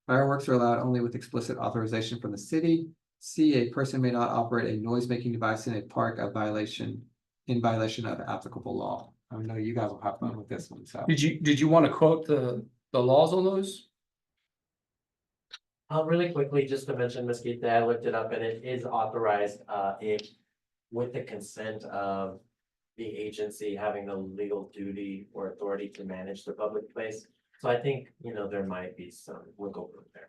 Fireworks are allowed only with explicit authorization from the city. C, a person may not operate a noise-making device in a park in violation of applicable law. I know you guys will have fun with this one, so. Did you want to quote the laws on those? Really quickly, just to mention Mesquite, I looked it up and it is authorized, if with the consent of the agency having the legal duty or authority to manage the public place. So I think, there might be some wiggle room there.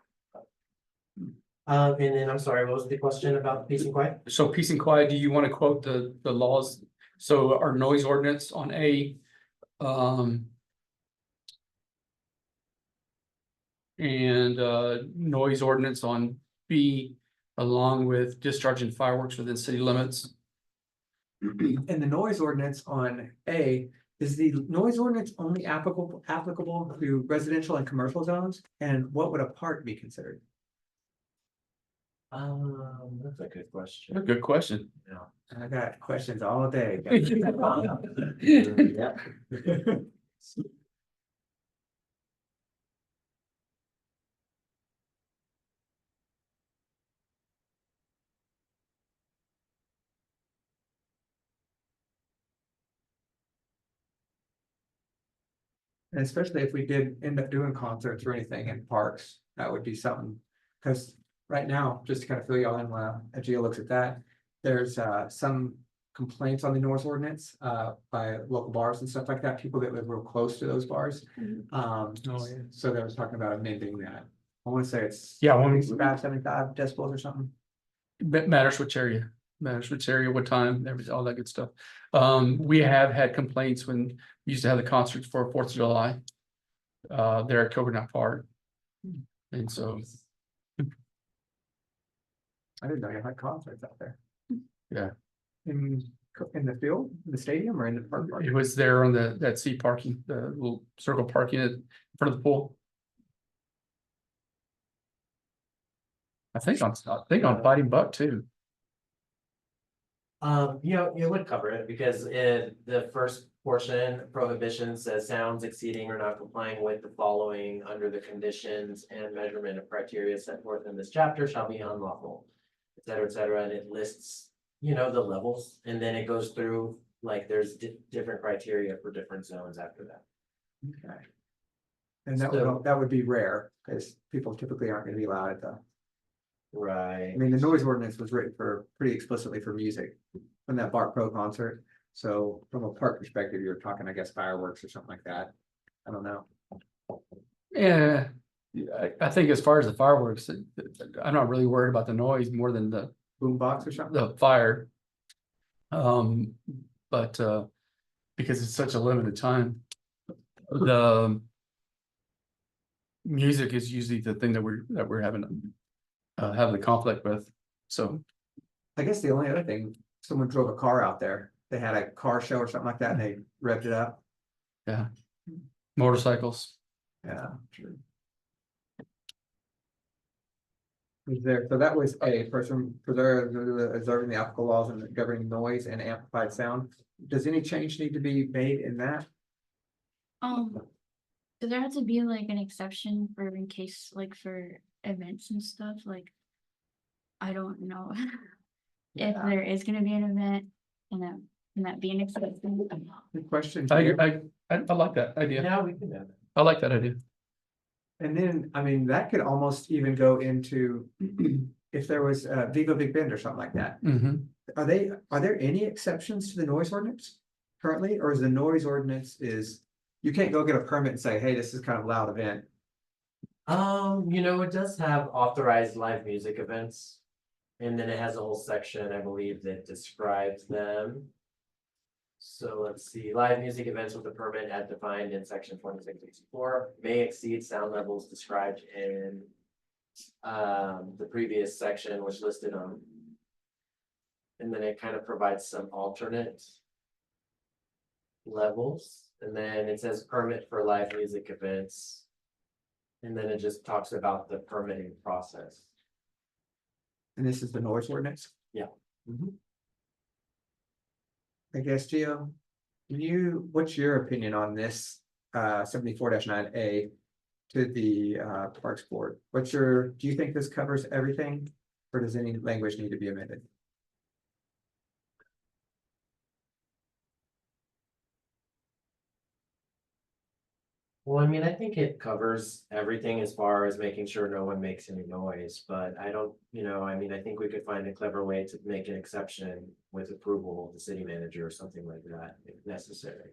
And then I'm sorry, what was the question about peace and quiet? So peace and quiet, do you want to quote the laws? So our noise ordinance on A, and noise ordinance on B, along with discharging fireworks within city limits. And the noise ordinance on A, is the noise ordinance only applicable to residential and commercial zones? And what would a park be considered? That's a good question. Good question. I got questions all day. Yeah. And especially if we did end up doing concerts or anything in parks, that would be something. Because right now, just to kind of fill y'all in while Gio looks at that, there's some complaints on the noise ordinance by local bars and stuff like that, people that live real close to those bars. So they was talking about amending that. I want to say it's. Yeah, when we- 75 decibels or something. Matters which area, what time, everything, all that good stuff. We have had complaints when we used to have the concerts for 4th of July. There at Coconut Park. And so, I didn't know you had concerts out there. Yeah. In the field, in the stadium, or in the park? it was there on that C parking, the little circle parking in front of the pool. I think on Fighting Buck too. You would cover it because the first portion prohibition says sounds exceeding or not complying with the following under the conditions and measurement of criteria set forth in this chapter shall be unlawful. Et cetera, and it lists, the levels, and then it goes through, like, there's different criteria for different zones after that. Okay. And So- that would be rare, because people typically aren't gonna be allowed at the, Right. I mean, the noise ordinance was written pretty explicitly for music. From that Bart Pro concert, so from a park perspective, you're talking, I guess, fireworks or something like that. I don't know. Yeah, I think as far as the fireworks, I'm not really worried about the noise more than the Boombox or something? fire. But because it's such a limited time. The music is usually the thing that we're having the conflict with, so. I guess the only other thing, someone drove a car out there, they had a car show or something like that, and they revved it up. Yeah. Motorcycles. Yeah, true. Is there, so that was a person observing the applicable laws and governing noise and amplified sound. Does any change need to be made in that? Does there have to be like an exception for in case like for events and stuff? Like, I don't know. If there is gonna be an event and that be an exception. Good question. I too. like that idea. Yeah, we can do that. I like that idea. And then, I mean, that could almost even go into if there was a Viva Big Bend or something like that. Are there any exceptions to the noise ordinance currently, or is the noise ordinance you can't go get a permit and say, hey, this is kind of a loud event? It does have authorized live music events. And then it has a whole section, I believe, that describes them. So let's see, live music events with a permit as defined in section 2664 may exceed sound levels described in the previous section, which listed them. And then it kind of provides some alternate levels, and then it says permit for live music events. And then it just talks about the permitting process. And this is the noise ordinance? Yeah. I guess, Gio, what's your opinion on this 74-9A to the Parks Board? Do you think this covers everything? Or does any language need to be amended? Well, I mean, I think it covers everything as far as making sure no one makes any noise, but I don't, I mean, I think we could find a clever way to make an exception with approval of the city manager or something like that, if necessary.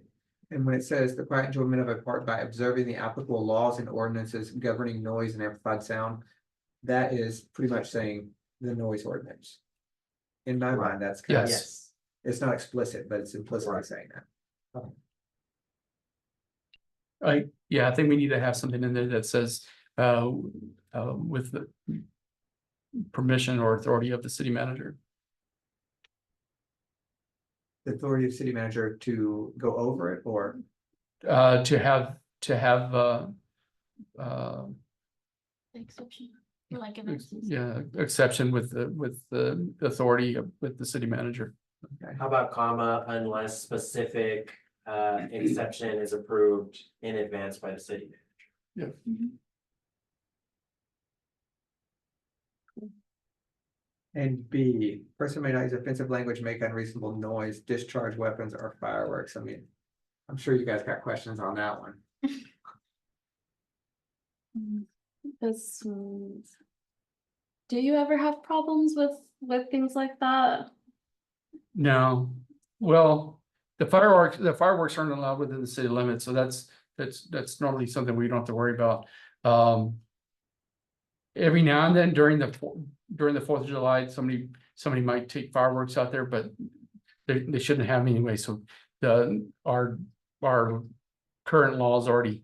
And when it says the quiet enjoyment of a park by observing the applicable laws and ordinances governing noise and amplified sound, that is pretty much saying the noise ordinance. In my Right. mind, that's kind of, Yes. it's not explicit, but it's implicitly Right. saying that. Yeah, I think we need to have something in there that says, with the permission or authority of the city manager. The authority of city manager to go over it, or To have, Exception. Or like if it's- yeah, exception with the authority of, with the city manager. How about comma, unless specific exception is approved in advance by the city manager? and B, person may not use offensive language, make unreasonable noise, discharge weapons or fireworks. I mean, I'm sure you guys got questions on that one. This, do you ever have problems with things like that? No, well, the fireworks aren't allowed within the city limits, so that's normally something we don't have to worry about. Every now and then during the 4th of July, somebody might take fireworks out there, but they shouldn't have them anyway, so our current laws already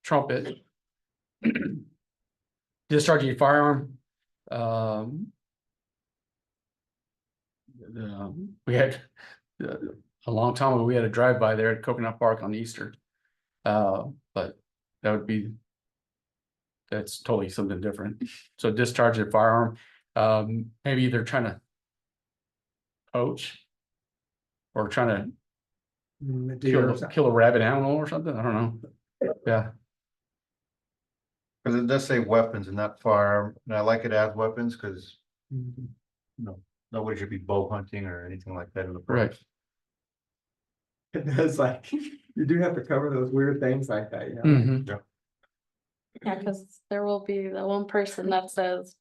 trump it. Discharging a firearm. We had a long time ago, we had a drive-by there at Coconut Park on Easter. But that's totally something different. So discharge a firearm, maybe they're trying to poach or trying to kill a rabid animal or something. I don't know. Yeah. Because it does say weapons and not firearm, and I like it as weapons, because nobody should be bow hunting or anything like that in the park. Right. It does, like, you do have to cover those weird things like that, you know? Mhm. Yeah, because there will be the one person that says,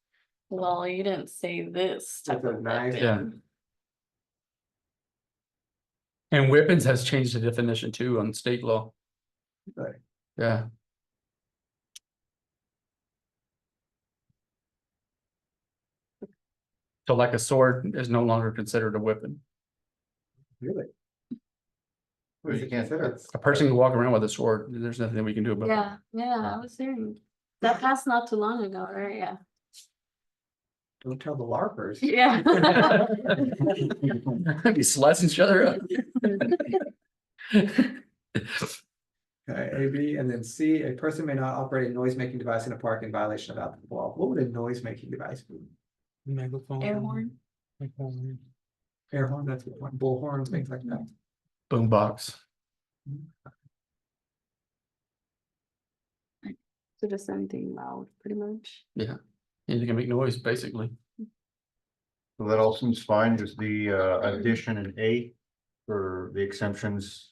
well, you didn't say this. type With a of knife. thing. Yeah. And weapons has changed the definition too on state law. Right. Yeah. So like a sword is no longer considered a weapon. Really? What But is you it can't- considered? A person can walk around with a sword. There's nothing we can do about it. Yeah, I was hearing. That passed not too long ago, right? Yeah. Don't tell the LARPers. Yeah. Be slicing each other up. Okay, A, B, and then C, a person may not operate a noise-making device in a park in violation of applicable law. What would a noise-making device be? Megaphone. Air horn. Air horn, that's what, bullhorn, things like that. Boombox. So just anything loud, pretty much. Anything can make noise, basically. So that all seems fine, just the addition in A for the exemptions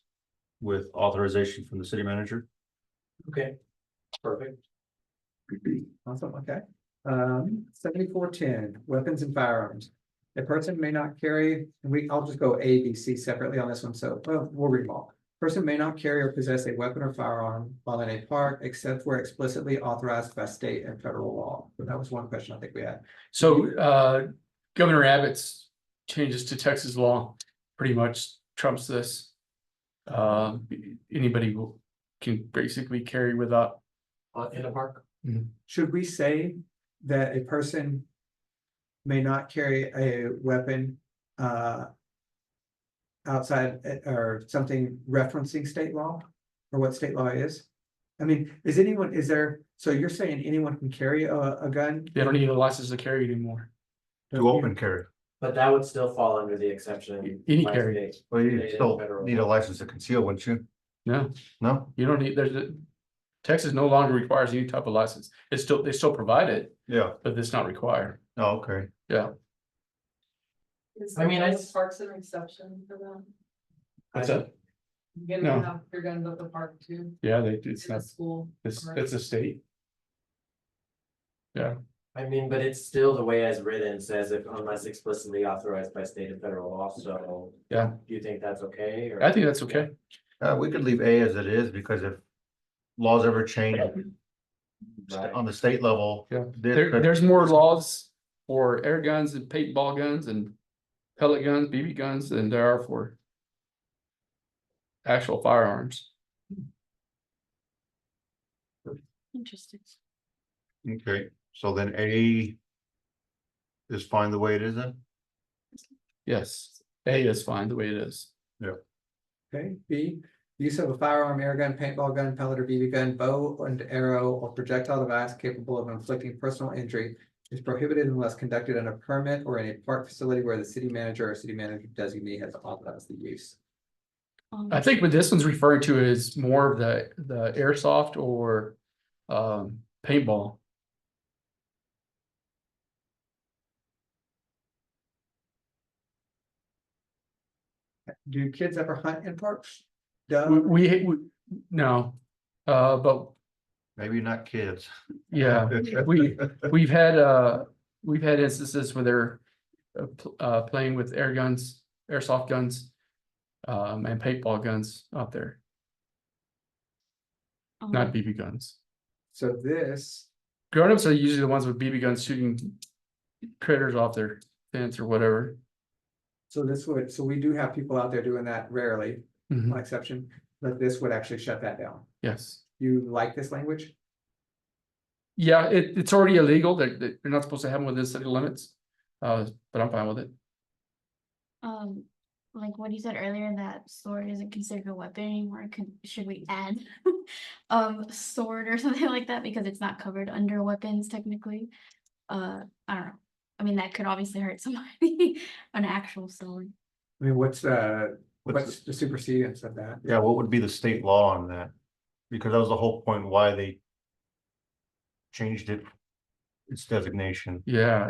with authorization from the city manager. Okay, perfect. Awesome, okay. 7410, weapons and firearms. A person may not carry, and I'll just go A, B, C separately on this one, so, well, we'll read them all. Person may not carry or possess a weapon or firearm while in a park, except where explicitly authorized by state and federal law. So that was one question I think we had. So Governor Abbott's changes to Texas law pretty much trumps this. Anybody can basically carry without. In a park? Should we say that a person may not carry a weapon outside or something referencing state law or what state law is? I mean, so you're saying anyone can carry a gun? They don't need a license to carry anymore. To open carry. But that would still fall under the exception. Any by carry. state. Well, you State and still federal need a law. license to conceal, wouldn't you? No, No? you don't need, Texas no longer requires any type of license. It's still, they still provide it, Yeah. but it's not required. Oh, okay. Yeah. Is I mean, there I no s- Parks and exception for them? What's that? You can No. have your guns at the park too, Yeah, it's in the not, school. it's a state. Yeah, I mean, but it's still the way as written says if unless explicitly authorized by state and federal law, so. Yeah. Do you think that's okay? Or I think that's okay. We could leave A as it is because if laws ever change Right. on the state level. Yeah. this could- There's more laws for air guns and paintball guns and pellet guns, BB guns than there are for actual firearms. Interesting. Okay, so then A is fine the way it is then? Yes, A is fine the way it is. Okay, B, use of a firearm, air gun, paintball gun, pellet or BB gun, bow and arrow, or projectile device capable of inflicting personal injury is prohibited unless conducted in a permit or in a park facility where the city manager or city manager designee has authorized the use. I think what this one's referring to is more of the airsoft or paintball. Do kids ever hunt in parks? We, Doug? we no, but Maybe not kids. yeah, we've had instances where they're playing with air guns, airsoft guns, and paintball guns out there, not BB guns. So this, Grown-ups are usually the ones with BB guns shooting critters off their fence or whatever. so this would, so we do have people out there doing that rarely, Mhm. one exception, but this would actually shut that down. Yes. You like this language? Yeah, it's already illegal. They're not supposed to have them within city limits. But I'm fine with it. Like what you said earlier, that sword isn't considered a weapon anymore. Should we add sword or something like that because it's not covered under weapons technically? I don't know. I mean, that could obviously hurt somebody, an actual sword. I mean, what's What's the supersedence of that? Yeah, what would be the state law on that? Because that was the whole point why they changed its designation. Yeah,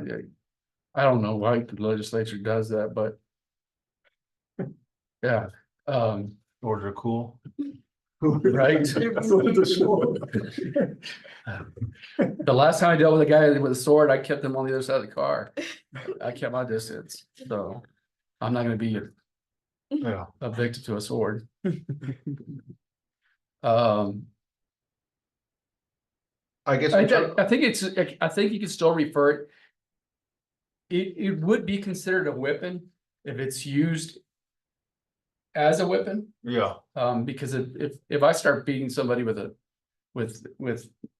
I don't know why the legislature does that, but. Yeah, Swords are cool. right. The last time I dealt with a guy with a sword, I kept him on the other side of the car. I kept my distance, so I'm not gonna be Yeah. a victim to a sword. I guess. I think I think you can still refer it. It would be considered a weapon if it's used as a weapon, Yeah, because if I start beating somebody with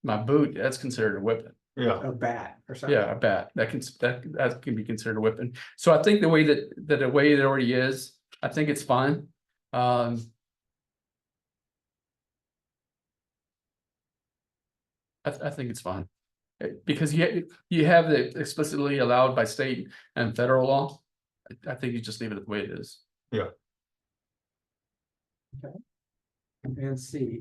my boot, that's considered a weapon. yeah. A bat or something? Yeah, a bat, that can be considered a weapon. So I think the way that the way it already is, I think it's fine. I think it's fine. Because you have the explicitly allowed by state and federal law. I think you just leave it the way it is. And C,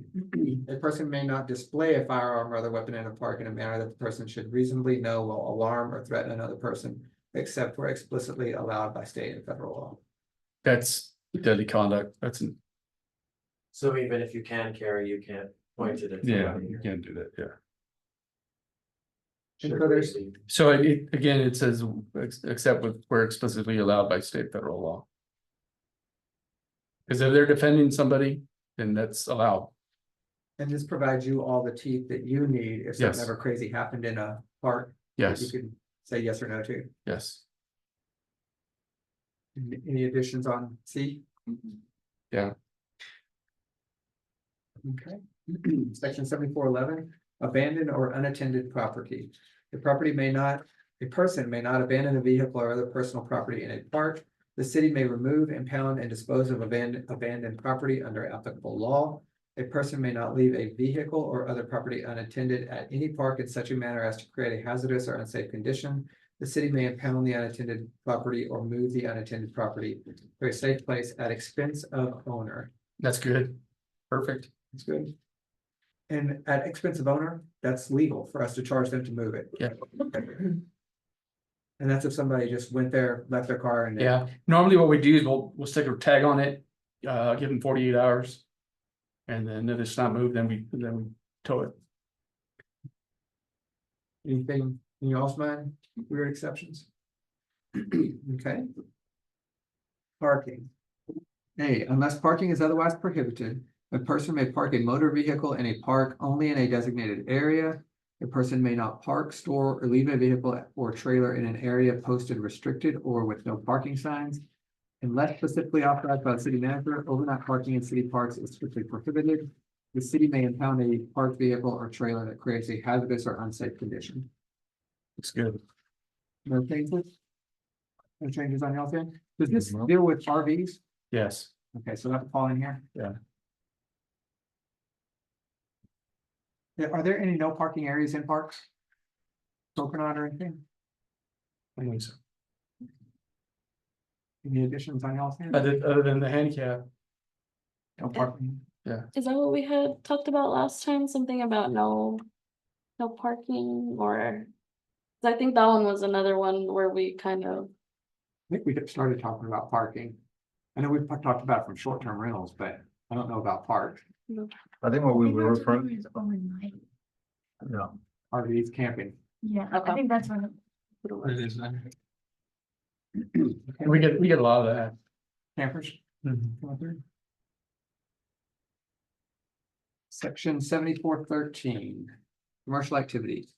a person may not display a firearm or other weapon in a park in a manner that the person should reasonably know will alarm or threaten another person, except where explicitly allowed by state and federal law. That's deadly conduct. That's, So even if you can carry, you can't point it at yeah, somebody. you can't do that, yeah. And so there's, So again, it says except where explicitly allowed by state federal law. Because if they're defending somebody, then that's allowed. and this provides you all the teeth that you need if something Yes. ever crazy happened in a park. that You Yes, can say yes or no to. yes. Any additions on C? Yeah. Okay. Section 7411, abandoned or unattended property. A person may not abandon a vehicle or other personal property in a park. The city may remove, impound, and dispose of abandoned property under applicable law. A person may not leave a vehicle or other property unattended at any park in such a manner as to create a hazardous or unsafe condition. the city may impound the unattended property or move the unattended property to a safe place at expense of owner. That's good. Perfect. That's good. And at expense of owner, that's legal for us to charge them to move it. Yeah. And that's if somebody just went there, left their car and. Yeah, normally what we do is we'll stick a tag on it, give them 48 hours. And then if it's not moved, then we tow it. Anything else, man? Weird exceptions? Okay. Parking. A, unless parking is otherwise prohibited, a person may park a motor vehicle in a park only in a designated area. A person may not park, store, or leave a vehicle or trailer in an area posted restricted or with no parking signs. Unless specifically authorized by the city manager, overnight parking in city parks is strictly prohibited. The city may impound a parked vehicle or trailer that creates a hazardous or unsafe condition. It's good. No changes? No changes on y'all's end? Does this deal with RVs? Yes. Okay, so that's all in here? Yeah. Are there any no parking areas in parks? Coconut or anything? I think so. Any additions on y'all's end? Other than the handicap. No parking? Is that what we had talked about last time? Something about no parking or? 'Cause I think that one was another one where we kind of, I think we started talking about parking. I know we've talked about it from short-term rentals, but I don't know about parks, I think what we were That's referring, always overnight. yeah, RVs, camping. Yeah, Okay. I think that's what. It is, We get a lot of that. Campers. Come through. Section 7413, commercial activities.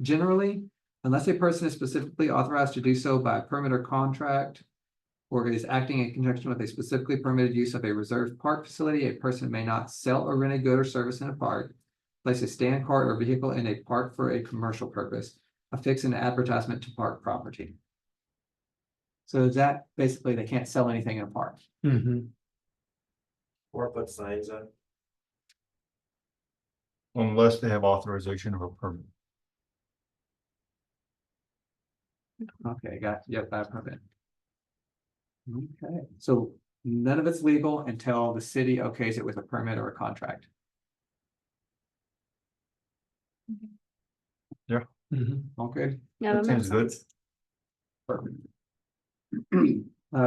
Generally, unless a person is specifically authorized to do so by permit or contract, or is acting in conjunction with a specifically permitted use of a reserved park facility, a person may not sell or rent a good or service in a park, place a stand cart or vehicle in a park for a commercial purpose, affix an advertisement to park property. So is that basically they can't sell anything in a park? Or put signs up. unless they have authorization of a permit. Okay, yep, that permit. Okay, so none of it's legal until the city okays it with a permit or a contract. All good? yeah, That that makes seems good. sense. Perfect.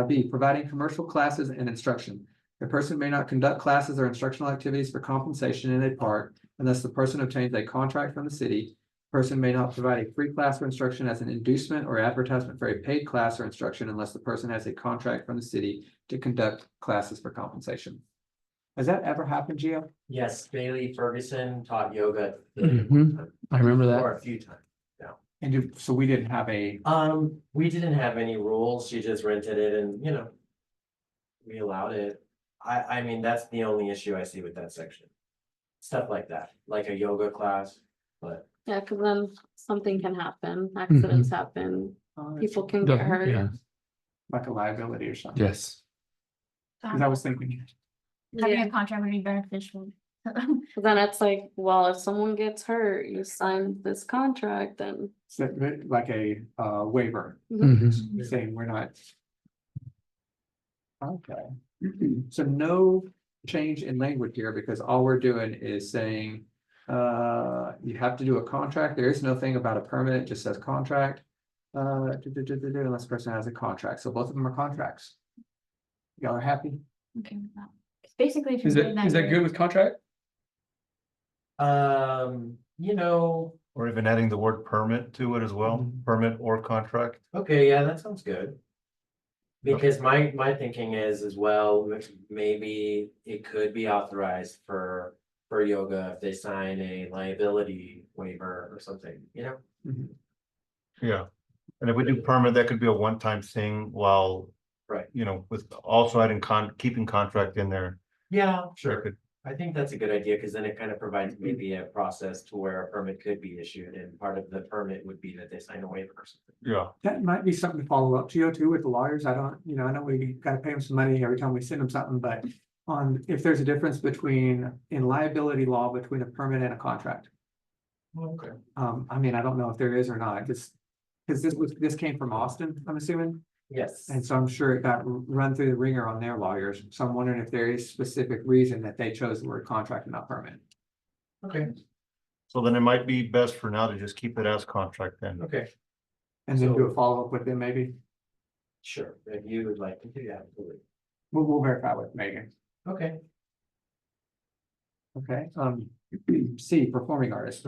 B, providing commercial classes and instruction. A person may not conduct classes or instructional activities for compensation in a park unless the person obtains a contract from the city. Person may not provide a free class or instruction as an inducement or advertisement for a paid class or instruction unless the person has a contract from the city to conduct classes for compensation. Has that ever happened, Gio? Yes, Bailey Ferguson taught yoga. I remember that. Or a few times. And so we didn't have a, We didn't have any rules, she just rented it and, we allowed it. I mean, that's the only issue I see with that section. Stuff like that, like a yoga class, but Yeah, cause then something can happen, accidents happen, people can get hurt. Yeah. like a liability or something. Yes. Cause I was thinking, Having Yeah, a contract would be beneficial. 'cause then it's like, well, if someone gets hurt, you sign this contract, then. like a waiver. Mhm. Saying we're not. Okay, so no change in language here because all we're doing is saying. You have to do a contract. There is no thing about a permit, it just says contract. Unless the person has a contract, so both of them are contracts. Y'all are happy? Okay with that. Basically, if you're Is saying that you're- good with contract? Or even adding the word permit to it as well, permit or contract. okay, yeah, that sounds good. Because my thinking is as well, maybe it could be authorized for yoga if they sign a liability waiver or something, Yeah, and if we do permit, that could be a one-time thing while. Right. With also adding keeping contract in there. Yeah, That sure. could- I think that's a good idea, because then it kind of provides maybe a process to where a permit could be issued, and part of the permit would be that they sign a waiver or something. Yeah, That might be something to follow up to too with the lawyers. I don't, I know we gotta pay them some money every time we send them something, but. If there's a difference in liability law between a permit and a contract. Okay. I mean, I don't know if there is or not, just. Cause this came from Austin, I'm assuming, Yes. and so I'm sure it got run through the ringer on their lawyers, so I'm wondering if there is specific reason that they chose the word contract and not permit. Okay, So then it might be best for now to just keep it as contract then. okay, And then do a So- follow-up with them, maybe, sure, if you would like to do that, absolutely. we'll verify with Megan, Okay. okay, C, performing artist.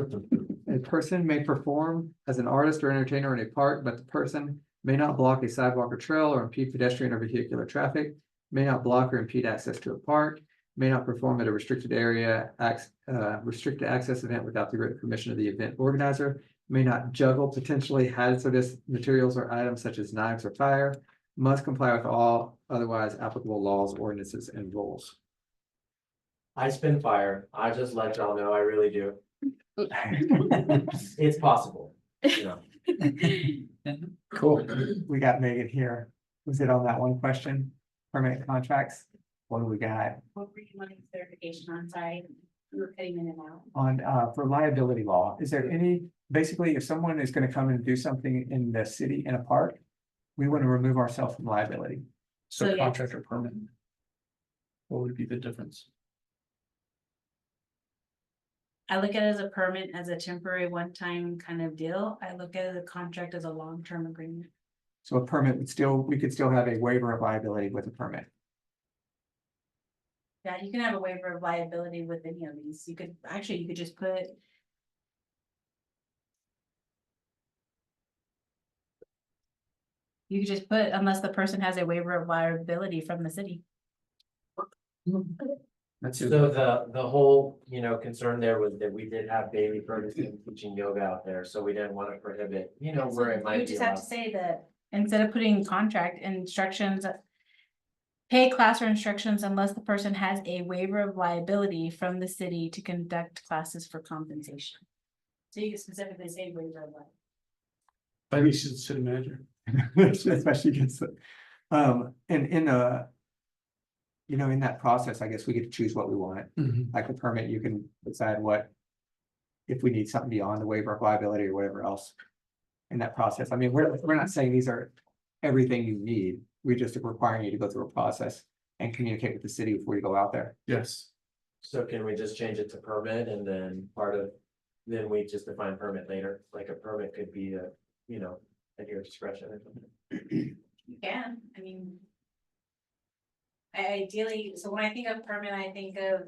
A person may perform as an artist or entertainer in a park, but the person may not block a sidewalk or trail or impede pedestrian or vehicular traffic, may not block or impede access to a park, may not perform at a restricted area, restricted access event without the written permission of the event organizer, may not juggle potentially hazardous materials or items such as knives or fire, must comply with all otherwise applicable laws, ordinances, and rules. I spin fire. I just let y'all know I really do. It's possible, you know. Cool. We got Megan here. Was it on that one question? Permanent contracts? What do we got What were you wanting clarification on? Sorry, we were cutting in and out. on, for liability law? Is there any, basically, if someone is gonna come and do something in the city in a park, we want to remove ourselves from liability. So, So yeah. contract or permit? What would be the difference? I look at it as a permit, as a temporary one-time kind of deal. I look at it as a contract as a long-term agreement. So a permit would still, we could still have a waiver of liability with a permit. Yeah, you can have a waiver of liability with any of these. You could, actually, you could just put. You could just put unless the person has a waiver of liability from the city. That's So it. the whole, you know, concern there was that we did have Bailey Ferguson teaching yoga out there, so we didn't want to prohibit, you know, where it might You be. just have to allowed. say that instead of putting contract instructions. Pay class or instructions unless the person has a waiver of liability from the city to conduct classes for compensation. So you can specifically say waiver of liability. I think she's the city manager. Especially against the, and in a. You know, in that process, I guess we get to choose what we want. Like a permit, you can decide what. If we need something beyond the waiver of liability or whatever else. In that process, I mean, we're not saying these are everything you need, we just are requiring you to go through a process. And communicate with the city before you go out there. Yes. So can we just change it to permit and then part of, then we just define permit later, like a permit could be a, you know, at your discretion or something. You can, I mean. Ideally, so when I think of permit, I think of.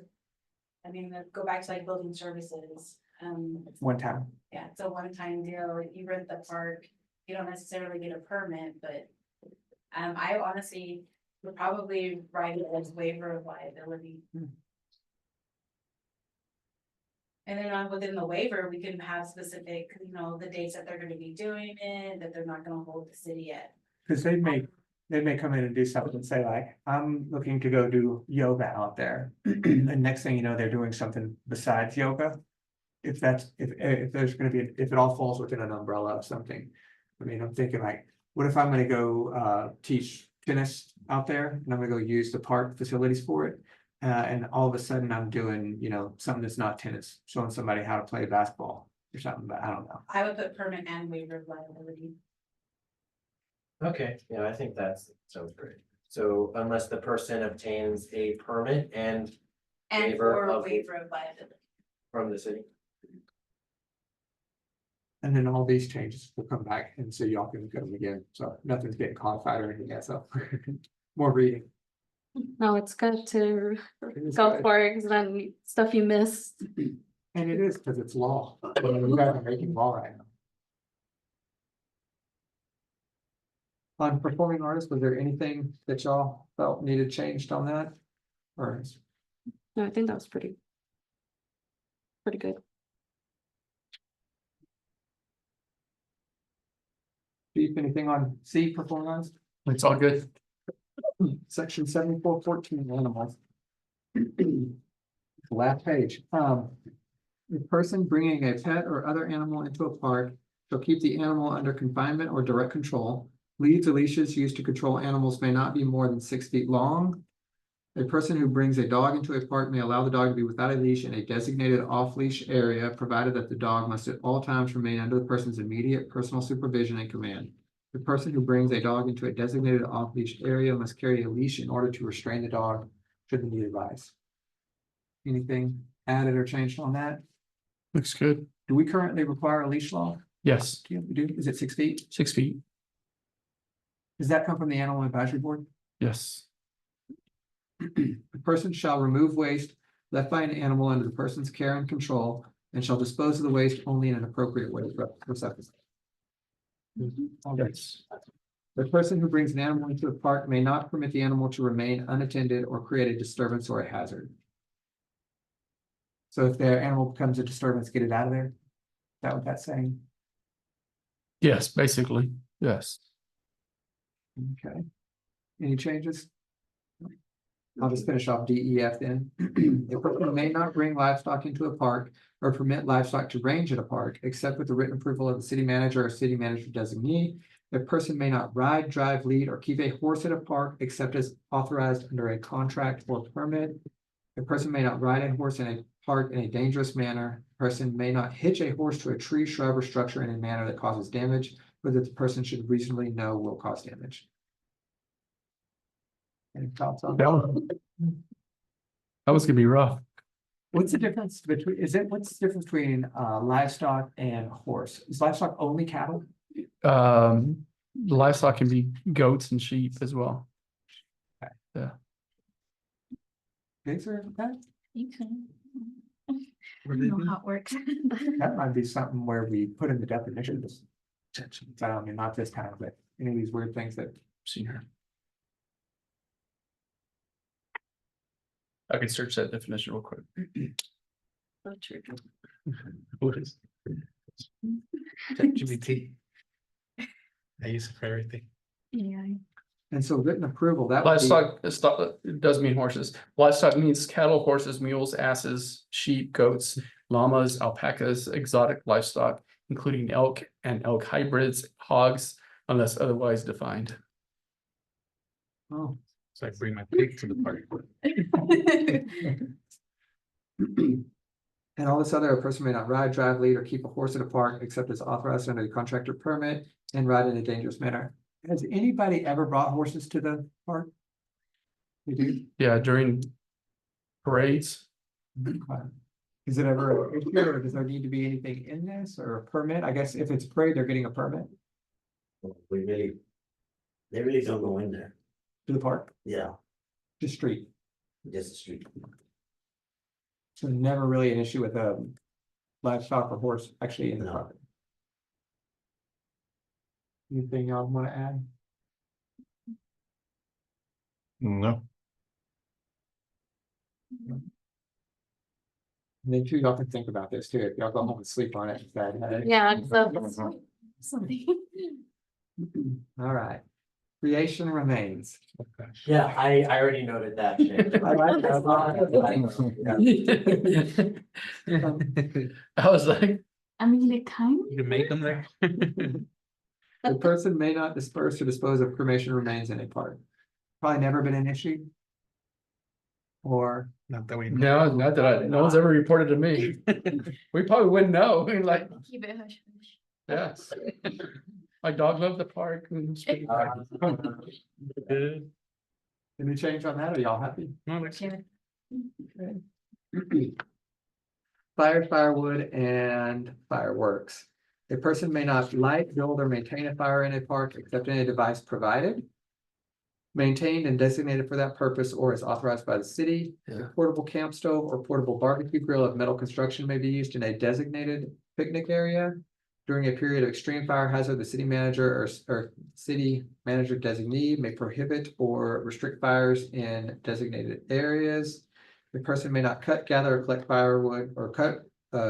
I mean, go back to like building services, One time, yeah, it's a one-time deal, you rent the park, you don't necessarily get a permit, but. I honestly would probably write it as waiver of liability. And then within the waiver, we can have specific, you know, the dates that they're gonna be doing it, that they're not gonna hold the city at. because they may come in and do something and say like, I'm looking to go do yoga out there. And next thing you know, they're doing something besides yoga. If there's gonna be, if it all falls within an umbrella of something. I mean, I'm thinking like, what if I'm gonna go teach tennis out there and I'm gonna go use the park facilities for it? And all of a sudden I'm doing, you know, something that's not tennis, showing somebody how to play basketball or something, but I don't know. I would put permit and waiver of liability. Okay, yeah, I think sounds great. So unless the person obtains a permit and And Waiver for a of- waiver of liability. from the city. And then all these changes will come back and so y'all can look at them again, so nothing's getting codified or anything yet, so. More reading. No, it's good to It is go good. for it, 'cause then stuff you missed. And it is, because it's law. You guys are making law right now. On performing artists, was there anything that y'all felt needed changed on that? Or No, I think that was pretty good. Chief, anything on C, performing artists? It's all good. Section 7414 animals. Last page, the person bringing a pet or other animal into a park shall keep the animal under confinement or direct control. Leads or leashes used to control animals may not be more than 6 feet long. A person who brings a dog into a park may allow the dog to be without a leash in a designated off-leash area, provided that the dog must at all times remain under the person's immediate personal supervision and command. The person who brings a dog into a designated off-leash area must carry a leash in order to restrain the dog should the need arise. Anything added or changed on that? Looks good. Do we currently require a leash law? Yes, Do we do? Is it 6 feet? 6 feet. Does that come from the Animal Advisory Board? Yes. The person shall remove waste left by an animal under the person's care and control and shall dispose of the waste only in an appropriate way for receptacle. Yes. The person who brings an animal into the park may not permit the animal to remain unattended or create a disturbance or a hazard. So if their animal becomes a disturbance, get it out of there? Is that what that's saying? Yes, basically, yes. Okay. Any changes? I'll just finish off D, E, F then. A person may not bring livestock into a park or permit livestock to range at a park, except with the written approval of the city manager or city manager designee. A person may not ride, drive, lead, or keep a horse at a park except as authorized under a contract or permit. A person may not ride a horse in a park in a dangerous manner. A person may not hitch a horse to a tree, shrub, or structure in a manner that causes damage, or that the person should reasonably know will cause damage. Any thoughts on that? That was gonna be rough. What's the difference between, what's the difference between livestock and horse? Is livestock only cattle? Livestock can be goats and sheep as well. Pigs are okay? You can. I Where don't they know been? how it works. That might be something where we put in the definitions. I mean, not this kind, but any of these weird things that, Seen her. I can search that definition real quick. So true. What is? ChatGPT. I use it for everything. Yeah. and so written approval, that would be. Livestock, it does mean horses. Livestock means cattle, horses, mules, asses, sheep, goats, llamas, alpacas, exotic livestock, including elk and elk hybrids, hogs, unless otherwise defined. Oh. So I bring my pig to the party. And all this other, a person may not ride, drive, lead, or keep a horse at a park except as authorized under a contract or permit and ride in a dangerous manner. Has anybody ever brought horses to the park? You do? Yeah, during parades, Is it ever an issue, or does there need to be anything in this or a permit? I guess if it's parade, they're getting a permit They really don't go in there. to the park, Yeah, to street. just the street. So never really an issue with livestock or horse actually in the No. park. Anything y'all want to add? No, And then too, y'all can think about this too. If y'all go home and sleep on it. Bad headache. Yeah, so Something. All right. Creation remains. Yeah, I already noted that. change. I like that. I was like, I mean, it kind You can make them there. The person may not disperse or dispose of cremation remains in a park. Probably never been an issue. Or, Not that we. no, not that no one's ever reported to me. We probably wouldn't know, like, of keep it hush hush. yes. My dog loved the park. And any change on that? Are y'all happy? Yeah. Fire, firewood, and fireworks. A person may not light, build, or maintain a fire in a park except in a device provided, maintained and designated for that purpose, or is authorized by the city. A Yeah. portable camp stove or portable barbecue grill of metal construction may be used in a designated picnic area. During a period of extreme fire hazard, the city manager or city manager designee may prohibit or restrict fires in designated areas. The person may not cut, gather, or collect firewood or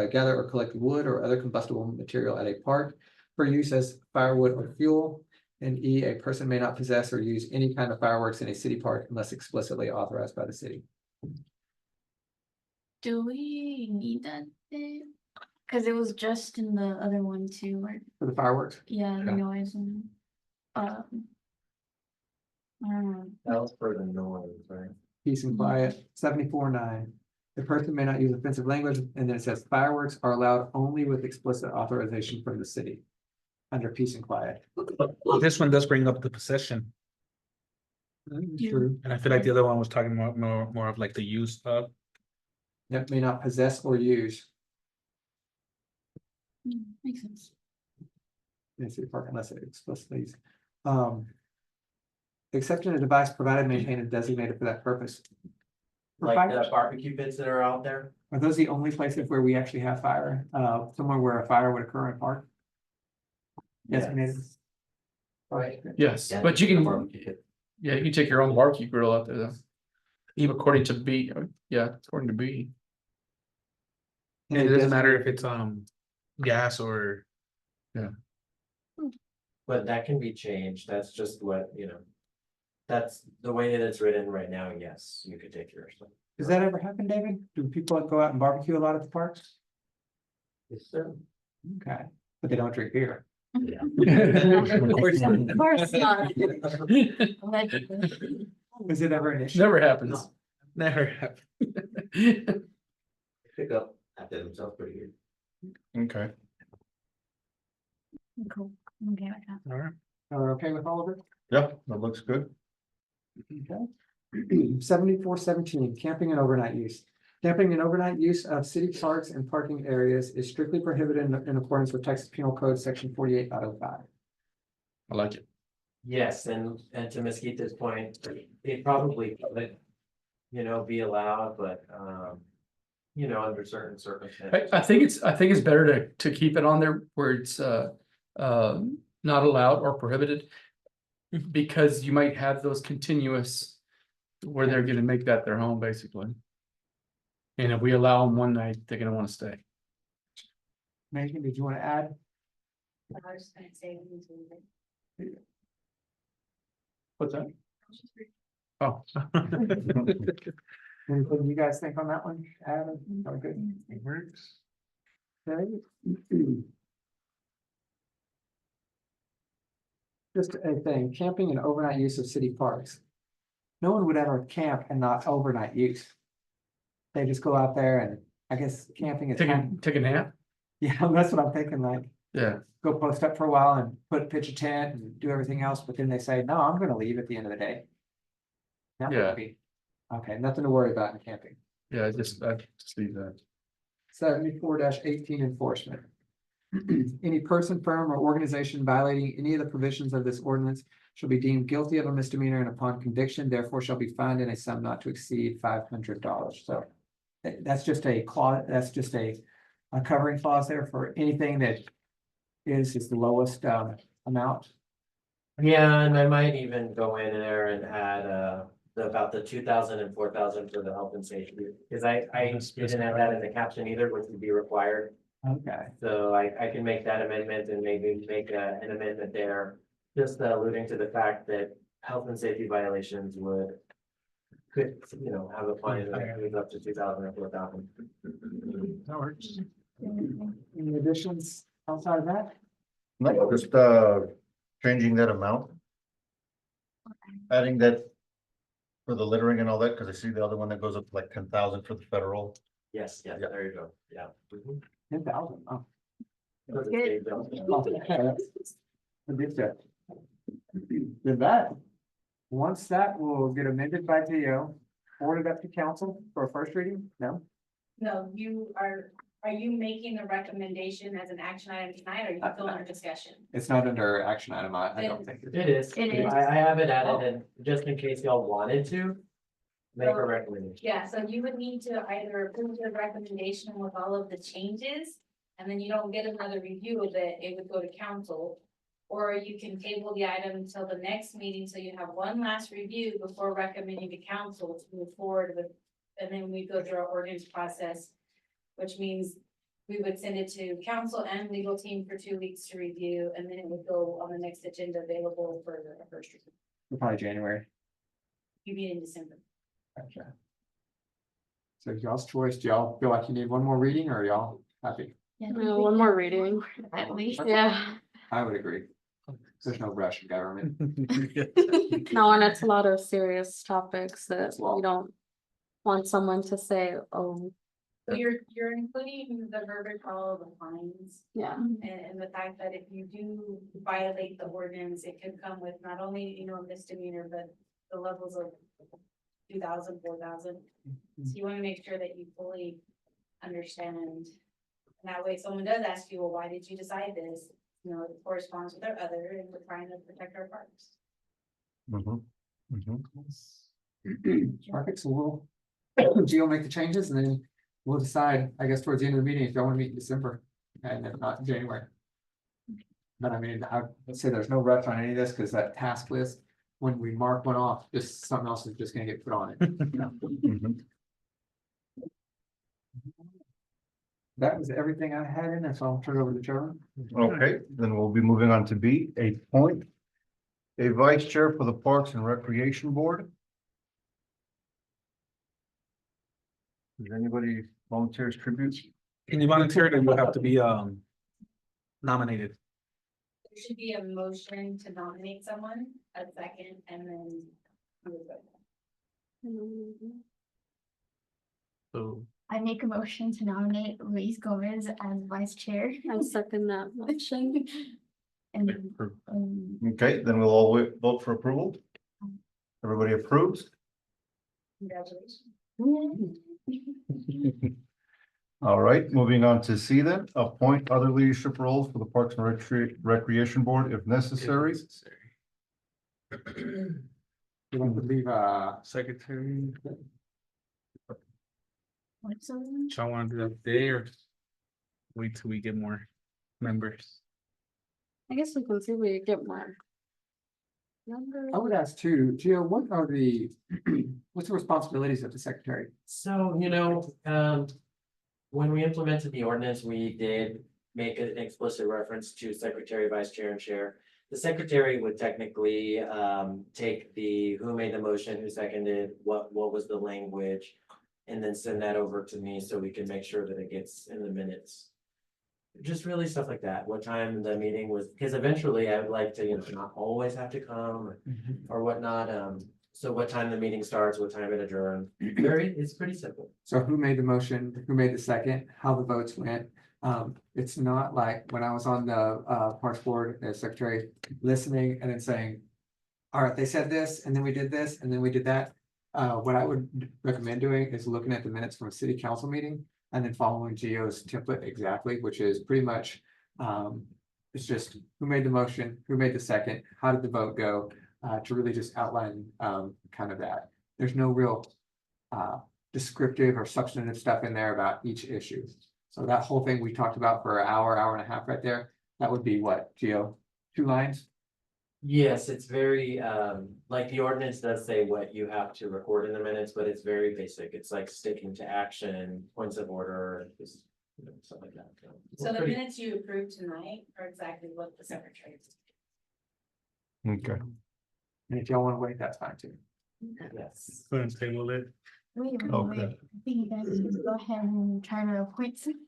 gather or collect wood or other combustible material at a park for use as firewood or fuel. And E, a person may not possess or use any kind of fireworks in a city park unless explicitly authorized by the city. Do we need that bit? Cause it was just in the other one too, where, For the fireworks, yeah, the Yeah. noise and. I don't know. That was for the noise, right? peace and quiet, 74-9. The person may not use offensive language, and then it says fireworks are allowed only with explicit authorization from the city. Under peace and quiet. This one does bring up the possession, True. and I feel like the other one was talking more of like the use of. That may not possess or use. Makes sense. In city park unless it explicitly. Except in a device provided, maintained, and designated for that purpose. For Like fire- the barbecue pits that are out there. Are those the only places where we actually have fire, somewhere where a fire would occur in a park? Designated. Right. Yes, Yeah, but you can, barbecue. yeah, you can take your own barbecue grill out there though. Even according to B, yeah, according to B. And it doesn't matter if it's gas or. But that can be changed, that's just what, you know. That's the way that it's written right now, yes, you could take yours. Does that ever happen, David? Do people go out and barbecue a lot at the parks? Yes, sir. Okay, but they don't drink beer. Of course not. Allegedly. Was it ever an issue? Never happens. Never happened. Pick up after themselves pretty good. Okay. Cool. I'm okay with that. All right. Are okay with all of it? Yeah, that looks good. Okay. 74-17, camping and overnight use. Camping and overnight use of city parks and parking areas is strictly prohibited in accordance with Texas Penal Code Section 48.05. I like it. Yes, and to Mesquita's point, it probably could, you know, be allowed, but, you know, under certain circumstances. I think it's better to keep it on there where it's not allowed or prohibited. Because you might have those continuous where they're gonna make that their home, basically. And if we allow them one night, they're gonna wanna stay. Megan, did you want to add? I was just gonna say, we need to leave it. What's that? Oh. Anything you guys think on that one? Adam, are good? It works. Okay. Just a thing, camping and overnight use of city parks. No one would ever camp and not overnight use. They just go out there and I guess camping is Take a nap? yeah, that's what I'm thinking, like, Yeah, go post up for a while and pitch a tent and do everything else, but then they say, no, I'm gonna leave at the end of the day. That would Yeah. be- Okay, nothing to worry about in camping. yeah, just leave that. 74-18 enforcement. Any person, firm, or organization violating any of the provisions of this ordinance shall be deemed guilty of a misdemeanor and upon conviction, therefore shall be fined in a sum not to exceed $500. So that's just a clause, that's just a covering clause there for anything that is the lowest amount. Yeah, and I might even go in there and add, about the 2,000 and 4,000 for the health and safety. Cause I didn't add that in the caption either, which would be required. Okay, So I can make that amendment and maybe make an amendment there. Just alluding to the fact that health and safety violations could, you know, have a fine that goes up to 2,000 or 4,000. That works. any additions outside of that? No, just changing that amount. Adding that. For the littering and all that, because I see the other one that goes up to like 10,000 for the federal. Yes, Yeah. there you go, yeah. 10,000, oh. Because Good. it's paid, With that, once that will get amended by Theo, forwarded up to council for a first reading, no? No, are you making the recommendation as an action item tonight, or are you still under discussion? It's not under action item, I don't think. It is. It is. I have it added and just in case y'all wanted to. Make a recommendation. Yeah, so you would need to either approve the recommendation with all of the changes, and then you don't get another review of it, it would go to council. Or you can table the item until the next meeting, so you have one last review before recommending to council to move forward with. And then we go through our ordinance process, which means we would send it to council and legal team for 2 weeks to review, and then it would go on the next agenda available for the first review. Probably January. You meet in December. Gotcha. So y'all's choice, do y'all feel like you need one more reading or are y'all happy? Yeah, No, one more reading. At least. Yeah. I would agree. There's no rush in government. No, and it's a lot of serious topics that we don't want someone to say, oh, So you're including the verbiage for all of the fines. yeah. And the fact that if you do violate the ordinance, it could come with not only, a misdemeanor, but the levels of 2,000, 4,000. So you wanna make sure that you fully understand. And that way, if someone does ask you, well, why did you decide this? It corresponds with our other, and we're trying to protect our parks. Mhm. Mhm. Perfect, so we'll, Gio make the changes and then we'll decide, I guess, towards the end of the meeting, if y'all wanna meet in December, and if not, in January. But I mean, I'd say there's no rush on any of this, cause that task list, when we mark one off, just something else is just gonna get put on it. Mhm. That was everything I had in there, so I'll turn it over to Trevor. Okay, then we'll be moving on to B, 8 a vice chair for the Parks and Recreation Board. Does anybody volunteers tribute? Can you volunteer, then you'll have to be nominated. There should be a motion to nominate someone, a second, and then. you would vote. So I make a motion to nominate Luis Gomez as vice chair. I second that motion. And, Okay, then we'll all vote for approval. Everybody approves? Congratulations. All right, moving on to C then, appoint other leadership roles for the Parks and Recreation Board if necessary. You want to leave, Secretary, what's the y'all wanna do that today or wait till we get more members? I guess we can see if we get more. Numbers. I would ask too, Gio, what are the, what's the responsibilities of the secretary? So, when we implemented the ordinance, we did make an explicit reference to secretary, vice chair, and chair. The secretary would technically take the, who made the motion, who seconded, what was the language, and then send that over to me so we can make sure that it gets in the minutes. Just really stuff like that, what time the meeting was, because eventually I would like to, not always have to come or whatnot. So what time the meeting starts, what time it adjourns, it's pretty simple. So who made the motion, who made the second, how the votes went? It's not like when I was on the Parks Board as secretary, listening and then saying, all right, they said this, and then we did this, and then we did that. What I would recommend doing is looking at the minutes from a city council meeting and then following Gio's template exactly, which is pretty much, it's just who made the motion, who made the second, how did the vote go? To really just outline kind of that. There's no real descriptive or substantive stuff in there about each issue. So that whole thing we talked about for an hour, hour and a half right there, that would be what, Gio? 2 lines? Yes, it's very, like the ordinance does say what you have to record in the minutes, but it's very basic. It's like sticking to action, points of order, just, stuff like that. So the minutes you approved tonight are exactly what the secretary. Okay, And if y'all want to wait, that's fine too. Yes. Go ahead and table it. Wait, Okay. I think you guys should go ahead and try to appoint some.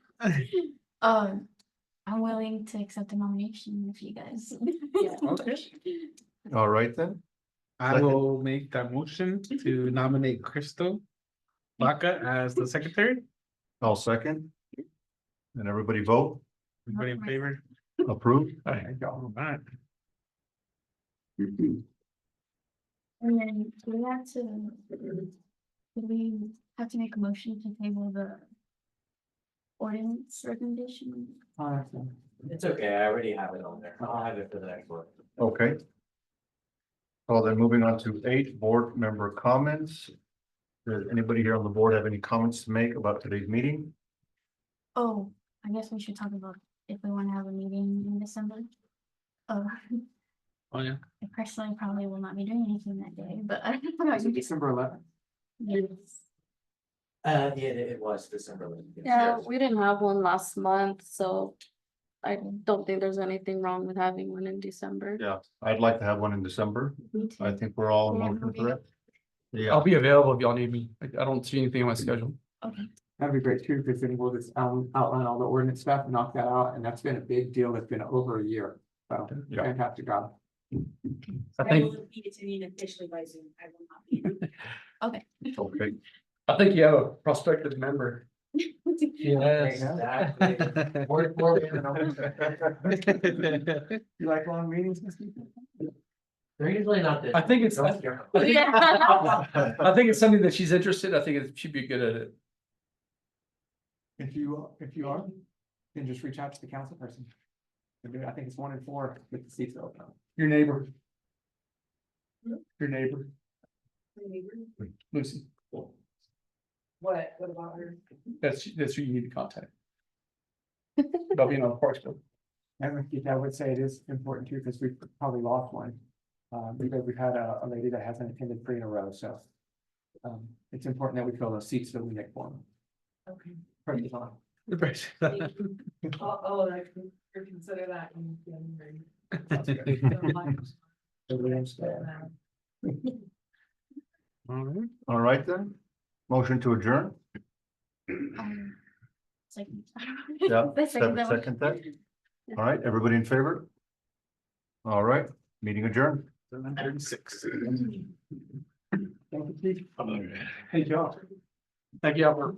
I'm willing to accept the nomination if you guys. Okay. all right then. I will make that motion to nominate Crystal Baca as the secretary. I'll second. And everybody vote, Everybody in favor? approve. Alright, all right. And then do we have to make a motion to table the ordinance recommendation? It's okay, I already have it on there. I'll have it for the next one. Okay. Well, then moving on to 8, board member comments. Does anybody here on the board have any comments to make about today's meeting? Oh, I guess we should talk about if we want to have a meeting in December. Oh, yeah. I personally probably will not be doing anything that day, but I don't know. Is it December 11th? Yes. Yeah, it was December. Yeah, we didn't have one last month, so I don't think there's anything wrong with having one in December. Yeah, I'd like to have one in December. Me too. I think we're all in Yeah, motion for that. I'll Yeah, be available if y'all need me. I don't see anything on my schedule. Okay. That'd be great too, because then we'll just outline all the ordinance stuff, knock that out, and that's been a big deal. That's been over a year. So Yeah. fantastic job. I think, will be attending officially by Zoom. I will not be. Okay, I think you have a prospective member. Yes. Exactly. You like long meetings, Mr. They're usually not this. I think it's, I think it's something that she's interested. I think she'd be good at it. If you are, then just reach out to the council person. I think it's 1 in 4 with the seats open. Your neighbor. Your neighbor, Lucy. What about her? That's who you need to contact. About being on the Parks Board. I would say it is important too, because we've probably lost one. Because we've had a lady that hasn't attended 3 in a row, so. It's important that we fill those seats that we make for them. Okay. Praise on. Oh, I can consider that in January. all right then. Motion to adjourn. Second. Yeah, The second that one. second that. All right, everybody in favor? All right, meeting adjourned. 7:36. Thank you, Chief. Hey, Joe. Thank you, Albert.